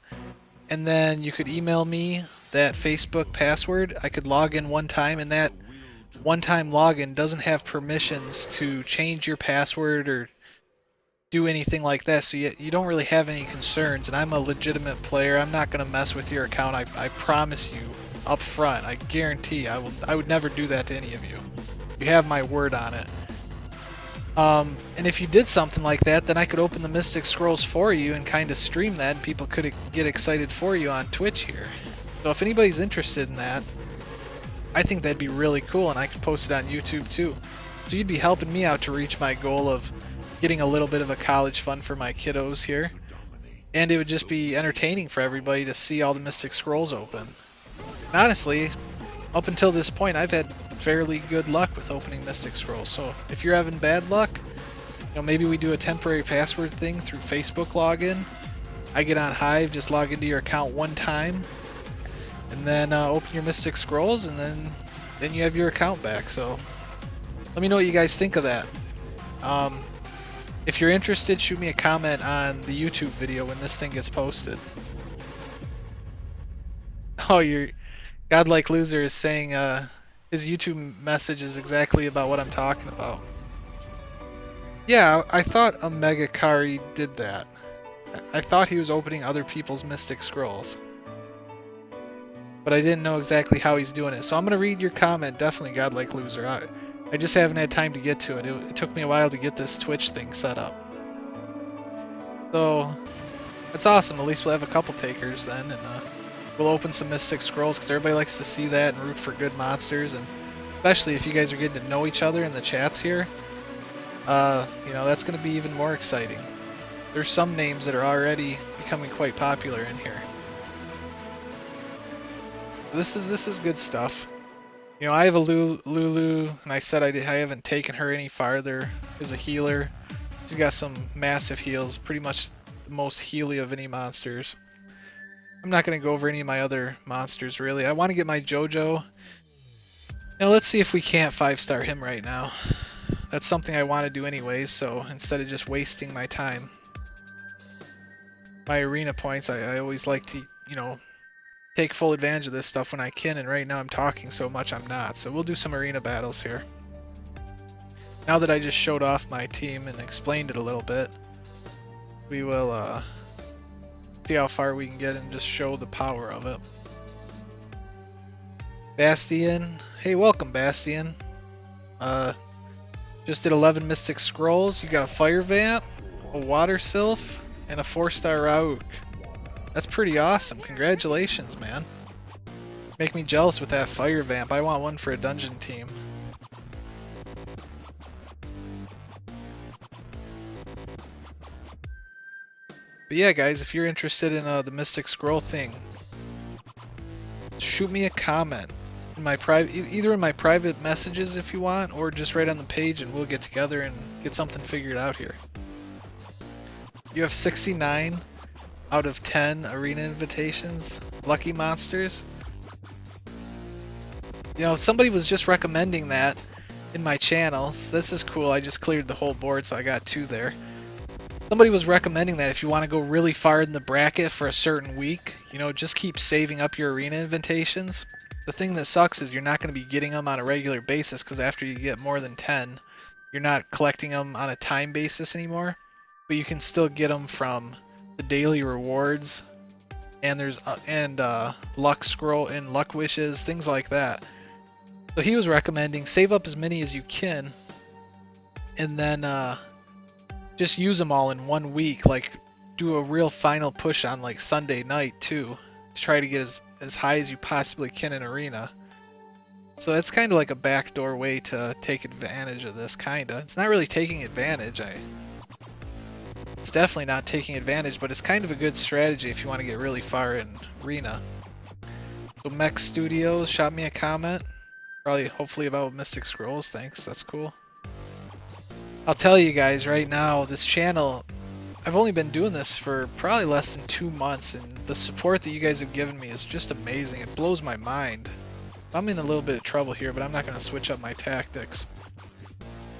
and then you could email me that Facebook password. I could log in one time, and that one-time login doesn't have permissions to change your password or do anything like that, so you don't really have any concerns. And I'm a legitimate player. I'm not going to mess with your account. I promise you up front. I guarantee I would never do that to any of you. You have my word on it. And if you did something like that, then I could open the Mystic Scrolls for you and kind of stream that, and people could get excited for you on Twitch here. So if anybody's interested in that, I think that'd be really cool, and I could post it on YouTube too. So you'd be helping me out to reach my goal of getting a little bit of a college fund for my kiddos here. And it would just be entertaining for everybody to see all the Mystic Scrolls open. And honestly, up until this point, I've had fairly good luck with opening Mystic Scrolls. So if you're having bad luck, you know, maybe we do a temporary password thing through Facebook login. I get on Hive, just log into your account one time, and then open your Mystic Scrolls, and then you have your account back. So let me know what you guys think of that. If you're interested, shoot me a comment on the YouTube video when this thing gets posted. Oh, your Godlike Loser is saying his YouTube message is exactly about what I'm talking about. Yeah, I thought a Megakari did that. I thought he was opening other people's Mystic Scrolls. But I didn't know exactly how he's doing it. So I'm going to read your comment, definitely Godlike Loser. I just haven't had time to get to it. It took me a while to get this Twitch thing set up. So, that's awesome. At least we'll have a couple takers then, and we'll open some Mystic Scrolls, because everybody likes to see that and root for good monsters, and especially if you guys are getting to know each other in the chats here, you know, that's going to be even more exciting. There's some names that are already becoming quite popular in here. This is good stuff. You know, I have a Lulu, and I said I haven't taken her any farther as a healer. She's got some massive heals, pretty much the most healy of any monsters. I'm not going to go over any of my other monsters, really. I want to get my JoJo. Now, let's see if we can't 5-star him right now. That's something I want to do anyways, so instead of just wasting my time. My arena points, I always like to, you know, take full advantage of this stuff when I can, and right now I'm talking so much I'm not. So we'll do some arena battles here. Now that I just showed off my team and explained it a little bit, we will see how far we can get and just show the power of it. Bastion, hey, welcome Bastion. Just did 11 Mystic Scrolls. You got a Fire Vamp, a Water Sylph, and a 4-star Rauk. That's pretty awesome. Congratulations, man. Make me jealous with that Fire Vamp. I want one for a dungeon team. But yeah, guys, if you're interested in the Mystic Scroll thing, shoot me a comment in my either in my private messages if you want, or just right on the page, and we'll get together and get something figured out here. You have 69. out of 10 arena invitations. Lucky monsters. You know, somebody was just recommending that in my channel. So this is cool. I just cleared the whole board, so I got 2 there. Somebody was recommending that if you want to go really far in the bracket for a certain week, you know, just keep saving up your arena invitations. The thing that sucks is you're not going to be getting them on a regular basis because after you get more than 10, you're not collecting them on a time basis anymore. But you can still get them from the daily rewards, and there's luck scroll and luck wishes, things like that. So he was recommending save up as many as you can, and then just use them all in 1 week. Like do a real final push on like Sunday night too, to try to get as high as you possibly can in arena. So that's kind of like a backdoor way to take advantage of this. Kinda. It's not really taking advantage. It's definitely not taking advantage, but it's kind of a good strategy if you want to get really far in arena. So Mech Studios shot me a comment. Probably, hopefully about Mystic Scrolls. Thanks, that's cool. I'll tell you guys right now, this channel, I've only been doing this for probably less than 2 months, and the support that you guys have given me is just amazing. It blows my mind. I'm in a little bit of trouble here, but I'm not going to switch up my tactics.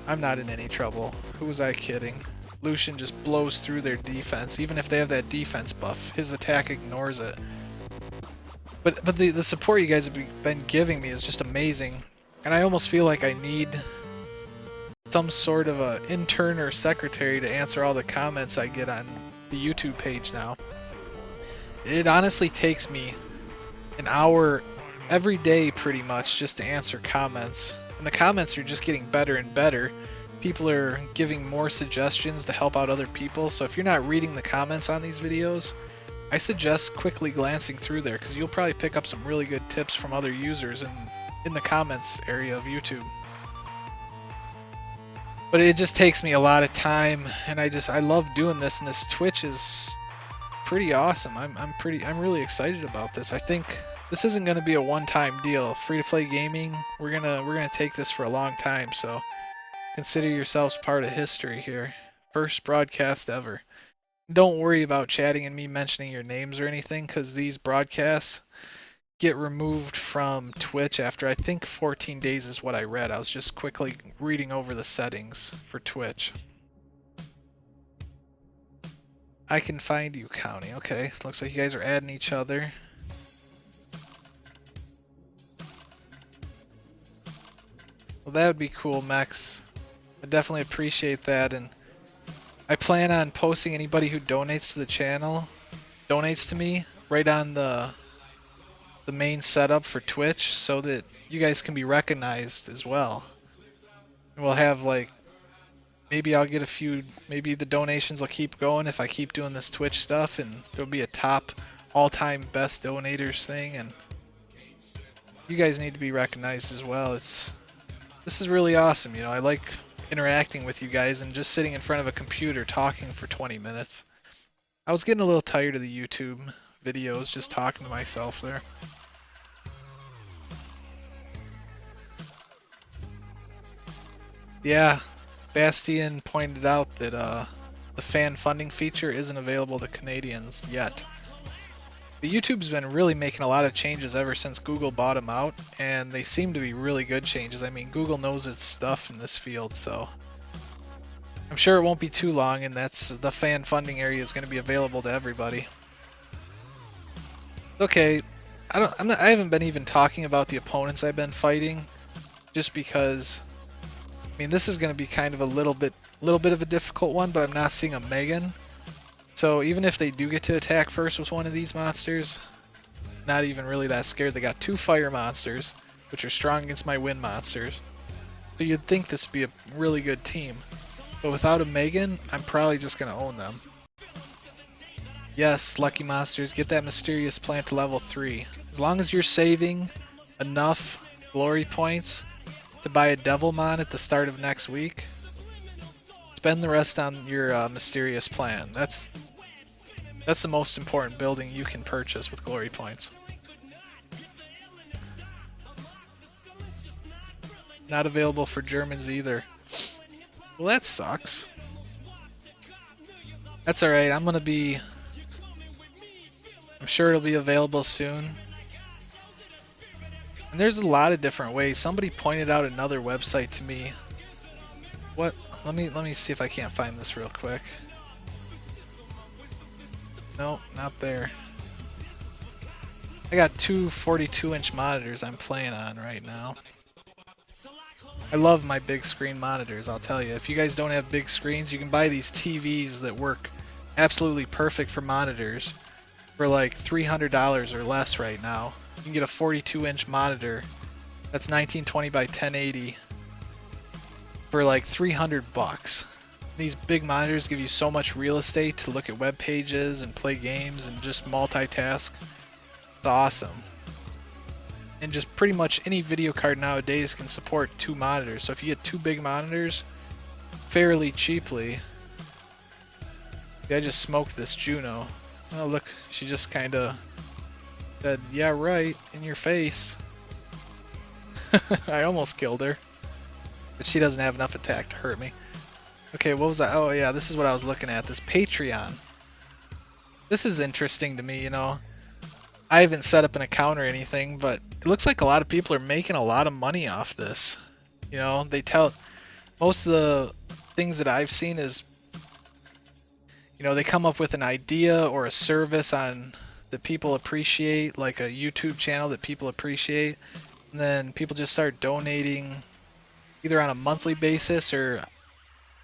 I'm not in any trouble. Who was I kidding? Lucian just blows through their defense. Even if they have that defense buff, his attack ignores it. But the support you guys have been giving me is just amazing, and I almost feel like I need some sort of a intern or secretary to answer all the comments I get on the YouTube page now. It honestly takes me an hour every day pretty much just to answer comments, and the comments are just getting better and better. People are giving more suggestions to help out other people, so if you're not reading the comments on these videos, I suggest quickly glancing through there, because you'll probably pick up some really good tips from other users in the comments area of YouTube. But it just takes me a lot of time, and I love doing this, and this Twitch is pretty awesome. I'm really excited about this. I think this isn't going to be a one-time deal. Free-to-play gaming, we're gonna take this for a long time, so consider yourselves part of history here. First broadcast ever. Don't worry about chatting and me mentioning your names or anything, because these broadcasts get removed from Twitch after I think 14 days is what I read. I was just quickly reading over the settings for Twitch. I can find you, County. Okay, looks like you guys are adding each other. Well, that would be cool, Max. I definitely appreciate that, and I plan on posting anybody who donates to the channel, donates to me, right on the main setup for Twitch, so that you guys can be recognized as well. And we'll have like, maybe I'll get a few, maybe the donations will keep going if I keep doing this Twitch stuff, and there'll be a top all-time best donators thing, and you guys need to be recognized as well. This is really awesome, you know. I like interacting with you guys and just sitting in front of a computer talking for 20 minutes. I was getting a little tired of the YouTube videos, just talking to myself there. Yeah, Bastian pointed out that the fan funding feature isn't available to Canadians yet. But YouTube's been really making a lot of changes ever since Google bought them out, and they seem to be really good changes. I mean, Google knows its stuff in this field, so I'm sure it won't be too long, and the fan funding area is going to be available to everybody. Okay, I haven't been even talking about the opponents I've been fighting, just because, I mean, this is going to be kind of a little bit of a difficult one, but I'm not seeing a Megan. So even if they do get to attack first with one of these monsters, not even really that scared. They got 2 fire monsters, which are strong against my wind monsters. So you'd think this would be a really good team. But without a Megan, I'm probably just going to own them. Yes, lucky monsters, get that mysterious plant to level 3. As long as you're saving enough glory points to buy a Devilmon at the start of next week, spend the rest on your mysterious plant. That's the most important building you can purchase with glory points. Not available for Germans either. Well, that sucks. That's alright, I'm gonna be sure it'll be available soon. And there's a lot of different ways. Somebody pointed out another website to me. What? Let me see if I can't find this real quick. No, not there. I got two 42-inch monitors I'm playing on right now. I love my big screen monitors, I'll tell you. If you guys don't have big screens, you can buy these TVs that work absolutely perfect for monitors for like $300 or less right now. You can get a 42-inch monitor that's 1920 by 1080 for like 300 bucks. These big monitors give you so much real estate to look at web pages and play games and just multitask. It's awesome. And just pretty much any video card nowadays can support 2 monitors. So if you get 2 big monitors fairly cheaply. Yeah, I just smoked this Juno. Oh look, she just kinda said, yeah right, in your face. I almost killed her. But she doesn't have enough attack to hurt me. Okay, what was that? Oh yeah, this is what I was looking at, this Patreon. This is interesting to me, you know. I haven't set up an account or anything, but it looks like a lot of people are making a lot of money off this. You know, they tell, most of the things that I've seen is, you know, they come up with an idea or a service on that people appreciate, like a YouTube channel that people appreciate, and then people just start donating either on a monthly basis or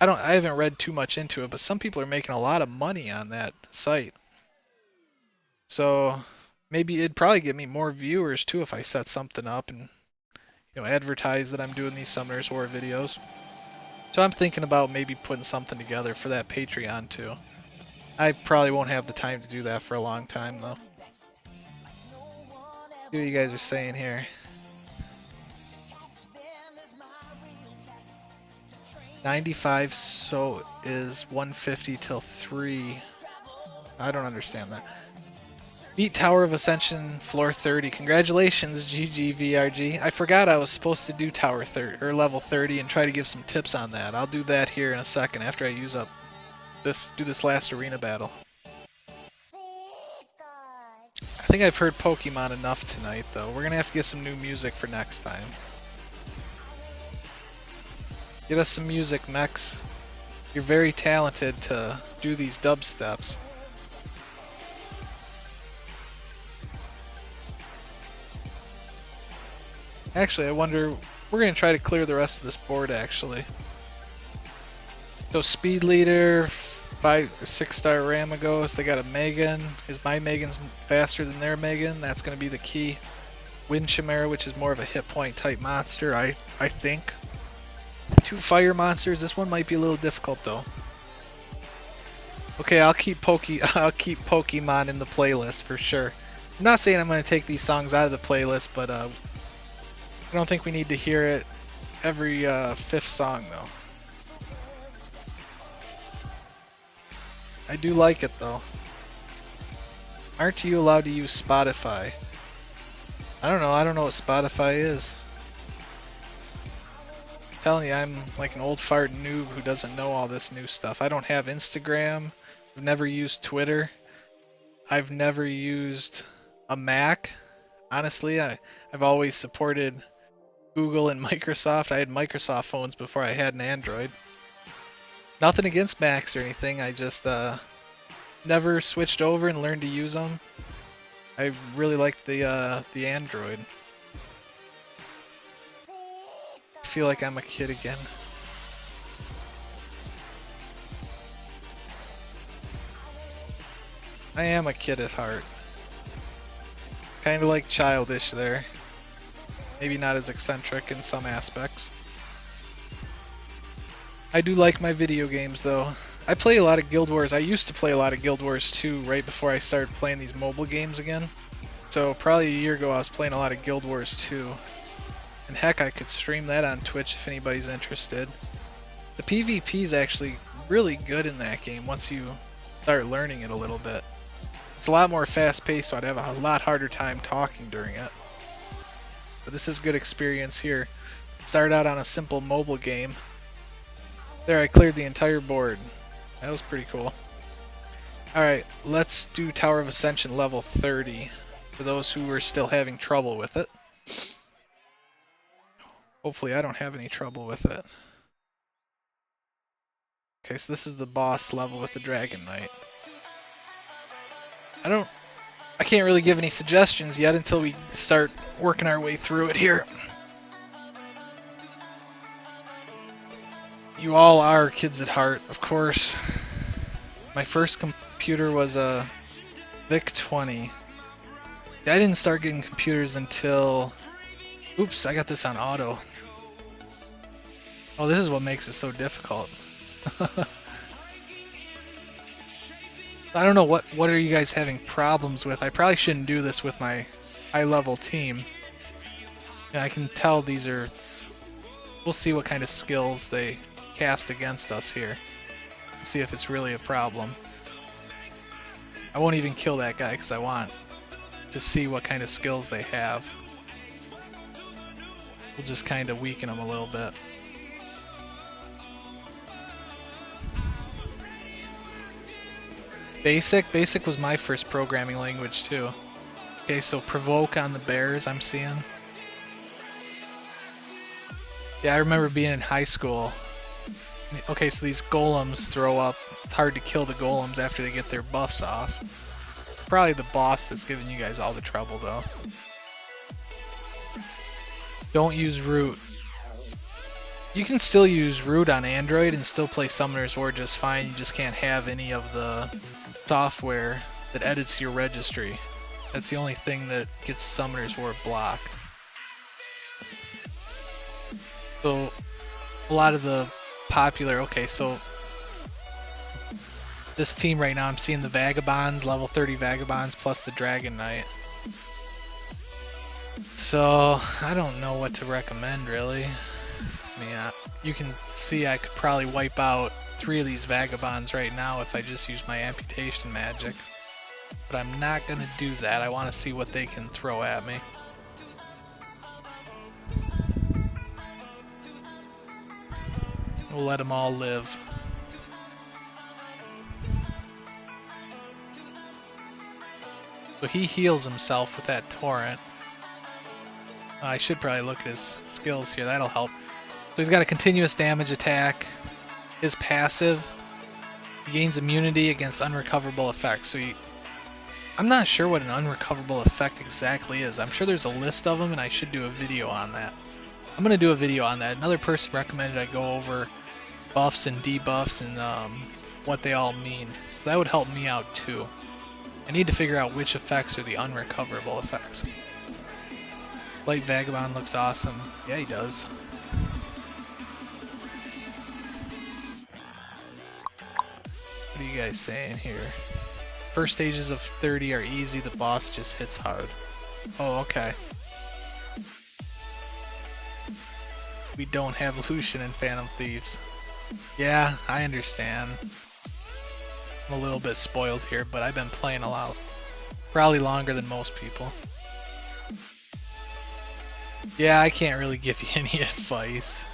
I haven't read too much into it, but some people are making a lot of money on that site. So maybe it'd probably get me more viewers too if I set something up and, you know, advertise that I'm doing these Summoners War videos. So I'm thinking about maybe putting something together for that Patreon too. I probably won't have the time to do that for a long time though. See what you guys are saying here. 95, so is 150 till 3. I don't understand that. Beat Tower of Ascension floor 30. Congratulations, GGVRG. I forgot I was supposed to do Tower 30 or level 30 and try to give some tips on that. I'll do that here in a second after I use up this last arena battle. I think I've heard Pokemon enough tonight though. We're gonna have to get some new music for next time. Get us some music, Mex. You're very talented to do these dubsteps. Actually, I wonder, we're going to try to clear the rest of this board actually. So Speed Leader, 5 or 6-star Ramagos, they got a Megan. Is my Megan's faster than their Megan? That's going to be the key. Wind Chimera, which is more of a hit point type monster, I think. 2 fire monsters. This one might be a little difficult though. Okay, I'll keep Pokemon in the playlist for sure. I'm not saying I'm going to take these songs out of the playlist, but I don't think we need to hear it every 5th song though. I do like it though. Aren't you allowed to use Spotify? I don't know what Spotify is. I'm telling you, I'm like an old fart noob who doesn't know all this new stuff. I don't have Instagram. I've never used Twitter. I've never used a Mac. Honestly, I've always supported Google and Microsoft. I had Microsoft phones before I had an Android. Nothing against Macs or anything. I just never switched over and learned to use them. I really like the Android. I feel like I'm a kid again. I am a kid at heart. Kind of like childish there. Maybe not as eccentric in some aspects. I do like my video games though. I play a lot of Guild Wars. I used to play a lot of Guild Wars 2 right before I started playing these mobile games again. So probably a year ago I was playing a lot of Guild Wars 2. And heck, I could stream that on Twitch if anybody's interested. The PvP is actually really good in that game once you start learning it a little bit. It's a lot more fast paced, so I'd have a lot harder time talking during it. But this is good experience here. Started out on a simple mobile game. There, I cleared the entire board. That was pretty cool. Alright, let's do Tower of Ascension level 30 for those who are still having trouble with it. Hopefully I don't have any trouble with it. Okay, so this is the boss level with the Dragon Knight. I can't really give any suggestions yet until we start working our way through it here. You all are kids at heart, of course. My first computer was a VIC-20. I didn't start getting computers until... Oops, I got this on auto. Oh, this is what makes it so difficult. I don't know what are you guys having problems with. I probably shouldn't do this with my high level team. And I can tell these are... We'll see what kind of skills they cast against us here. See if it's really a problem. I won't even kill that guy because I want to see what kind of skills they have. We'll just kind of weaken them a little bit. Basic was my first programming language too. Okay, so provoke on the bears I'm seeing. Yeah, I remember being in high school. Okay, so these golems throw up. It's hard to kill the golems after they get their buffs off. Probably the boss that's giving you guys all the trouble though. Don't use root. You can still use root on Android and still play Summoner's War just fine. You just can't have any of the software that edits your registry. That's the only thing that gets Summoner's War blocked. So a lot of the popular, okay, so this team right now I'm seeing the Vagabonds, level 30 Vagabonds plus the Dragon Knight. So I don't know what to recommend really. I mean, you can see I could probably wipe out 3 of these Vagabonds right now if I just use my amputation magic. But I'm not going to do that. I want to see what they can throw at me. We'll let them all live. So he heals himself with that torrent. I should probably look at his skills here. That'll help. So he's got a continuous damage attack. His passive, he gains immunity against unrecoverable effects. So I'm not sure what an unrecoverable effect exactly is. I'm sure there's a list of them and I should do a video on that. I'm going to do a video on that. Another person recommended I go over buffs and debuffs and what they all mean. So that would help me out too. I need to figure out which effects are the unrecoverable effects. Light Vagabond looks awesome. Yeah, he does. What are you guys saying here? First stages of 30 are easy, the boss just hits hard. Oh, okay. We don't have Lucian and Phantom Thieves. Yeah, I understand. I'm a little bit spoiled here, but I've been playing a lot. Probably longer than most people. Yeah, I can't really give you any advice.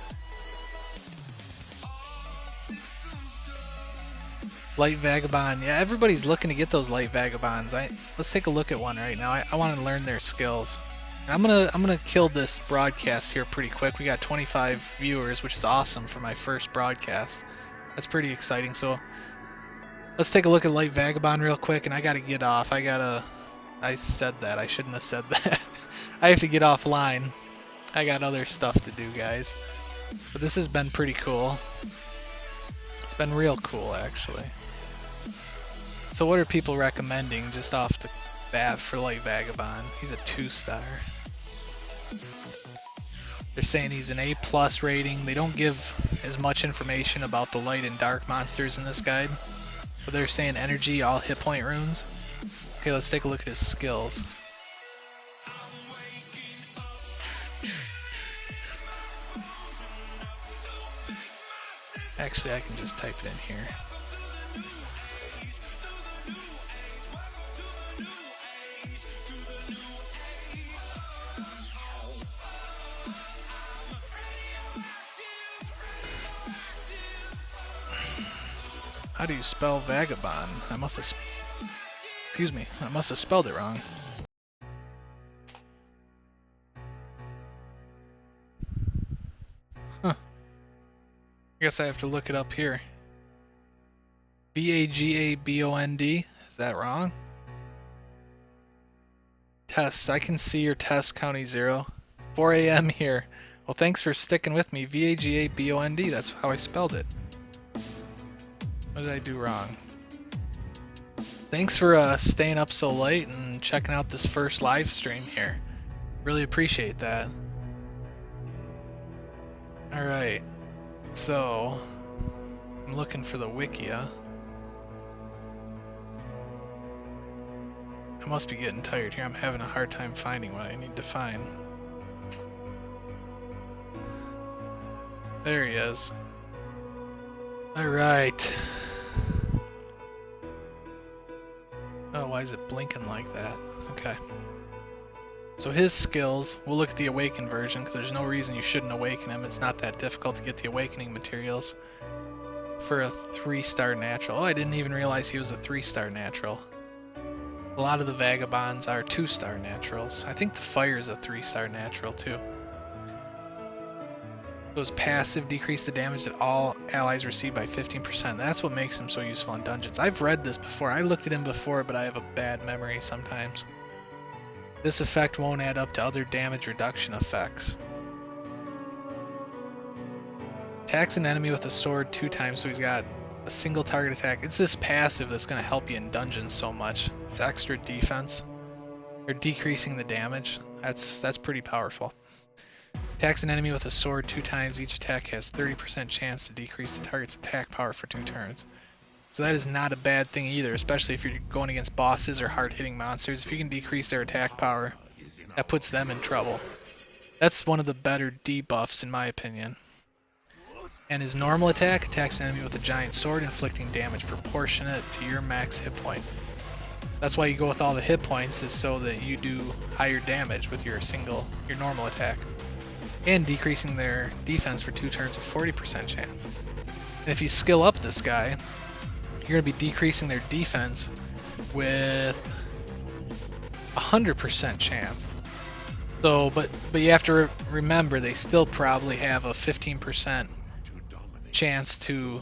Light Vagabond. Yeah, everybody's looking to get those Light Vagabonds. Let's take a look at one right now. I want to learn their skills. I'm gonna kill this broadcast here pretty quick. We got 25 viewers, which is awesome for my first broadcast. That's pretty exciting. So let's take a look at Light Vagabond real quick, and I gotta get off. I said that. I shouldn't have said that. I have to get offline. I got other stuff to do, guys. But this has been pretty cool. It's been real cool, actually. So what are people recommending just off the bat for Light Vagabond? He's a 2-star. They're saying he's an A+ rating. They don't give as much information about the light and dark monsters in this guide. But they're saying energy, all hit point runes. Okay, let's take a look at his skills. Actually, I can just type it in here. How do you spell vagabond? I must have... Excuse me, I must have spelled it wrong. Huh. I guess I have to look it up here. V-A-G-A-B-O-N-D? Is that wrong? Test. I can see your test, County 0. 4 a.m. here. Well, thanks for sticking with me. V-A-G-A-B-O-N-D. That's how I spelled it. What did I do wrong? Thanks for staying up so late and checking out this first live stream here. Really appreciate that. Alright. So, I'm looking for the Wikia. I must be getting tired here. I'm having a hard time finding what I need to find. There he is. Alright. Oh, why is it blinking like that? Okay. So his skills, we'll look at the Awakened version, because there's no reason you shouldn't awaken him. It's not that difficult to get the Awakening materials for a 3-star natural. Oh, I didn't even realize he was a 3-star natural. A lot of the Vagabonds are 2-star naturals. I think the Fire is a 3-star natural too. Those passive decrease the damage that all allies receive by 15%. That's what makes him so useful in dungeons. I've read this before. I looked at him before, but I have a bad memory sometimes. This effect won't add up to other damage reduction effects. Attacks an enemy with a sword 2 times, so he's got a single target attack. It's this passive that's going to help you in dungeons so much. It's extra defense. Or decreasing the damage. That's pretty powerful. Attacks an enemy with a sword 2 times. Each attack has 30% chance to decrease the target's attack power for 2 turns. So that is not a bad thing either, especially if you're going against bosses or hard-hitting monsters. If you can decrease their attack power, that puts them in trouble. That's one of the better debuffs in my opinion. And his normal attack attacks an enemy with a giant sword, inflicting damage proportionate to your max hit points. That's why you go with all the hit points, is so that you do higher damage with your normal attack. And decreasing their defense for 2 turns with 40% chance. And if you skill up this guy, you're going to be decreasing their defense with 100% chance. So, but you have to remember they still probably have a 15% chance to.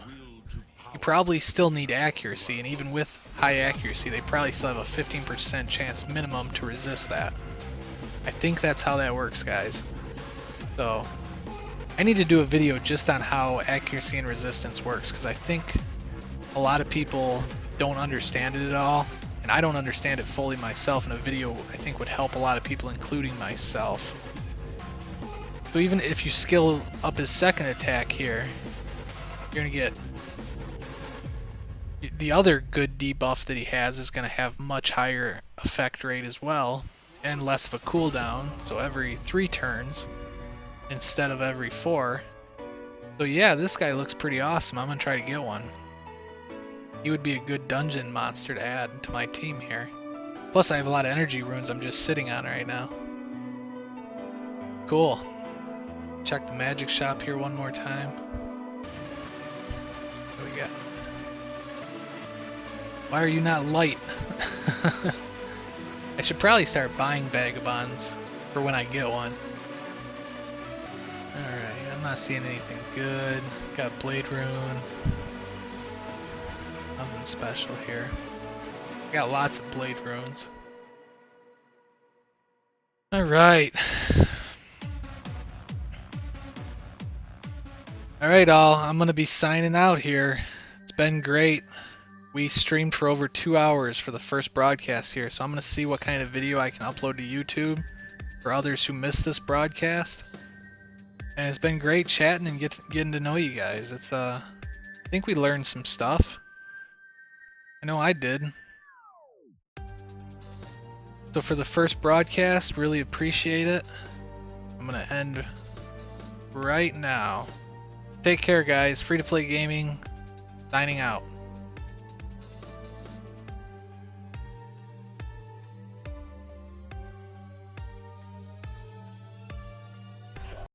You probably still need accuracy, and even with high accuracy, they probably still have a 15% chance minimum to resist that. I think that's how that works, guys. So, I need to do a video just on how accuracy and resistance works, because I think a lot of people don't understand it at all, and I don't understand it fully myself, and a video I think would help a lot of people, including myself. So even if you skill up his second attack here, you're going to get the other good debuff that he has is going to have much higher effect rate as well, and less of a cooldown, so every 3 turns instead of every 4. So yeah, this guy looks pretty awesome. I'm going to try to get one. He would be a good dungeon monster to add to my team here. Plus I have a lot of energy runes I'm just sitting on right now. Cool. Check the magic shop here one more time. What do we got? Why are you not light? I should probably start buying vagabonds for when I get one. Alright, I'm not seeing anything good. Got Blade Rune. Nothing special here. Got lots of Blade Runes. Alright. Alright all, I'm gonna be signing out here. It's been great. We streamed for over 2 hours for the first broadcast here, so I'm gonna see what kind of video I can upload to YouTube for others who missed this broadcast. And it's been great chatting and getting to know you guys. It's I think we learned some stuff. I know I did. So for the first broadcast, really appreciate it. I'm gonna end right now. Take care, guys. Free to Play Gaming, signing out.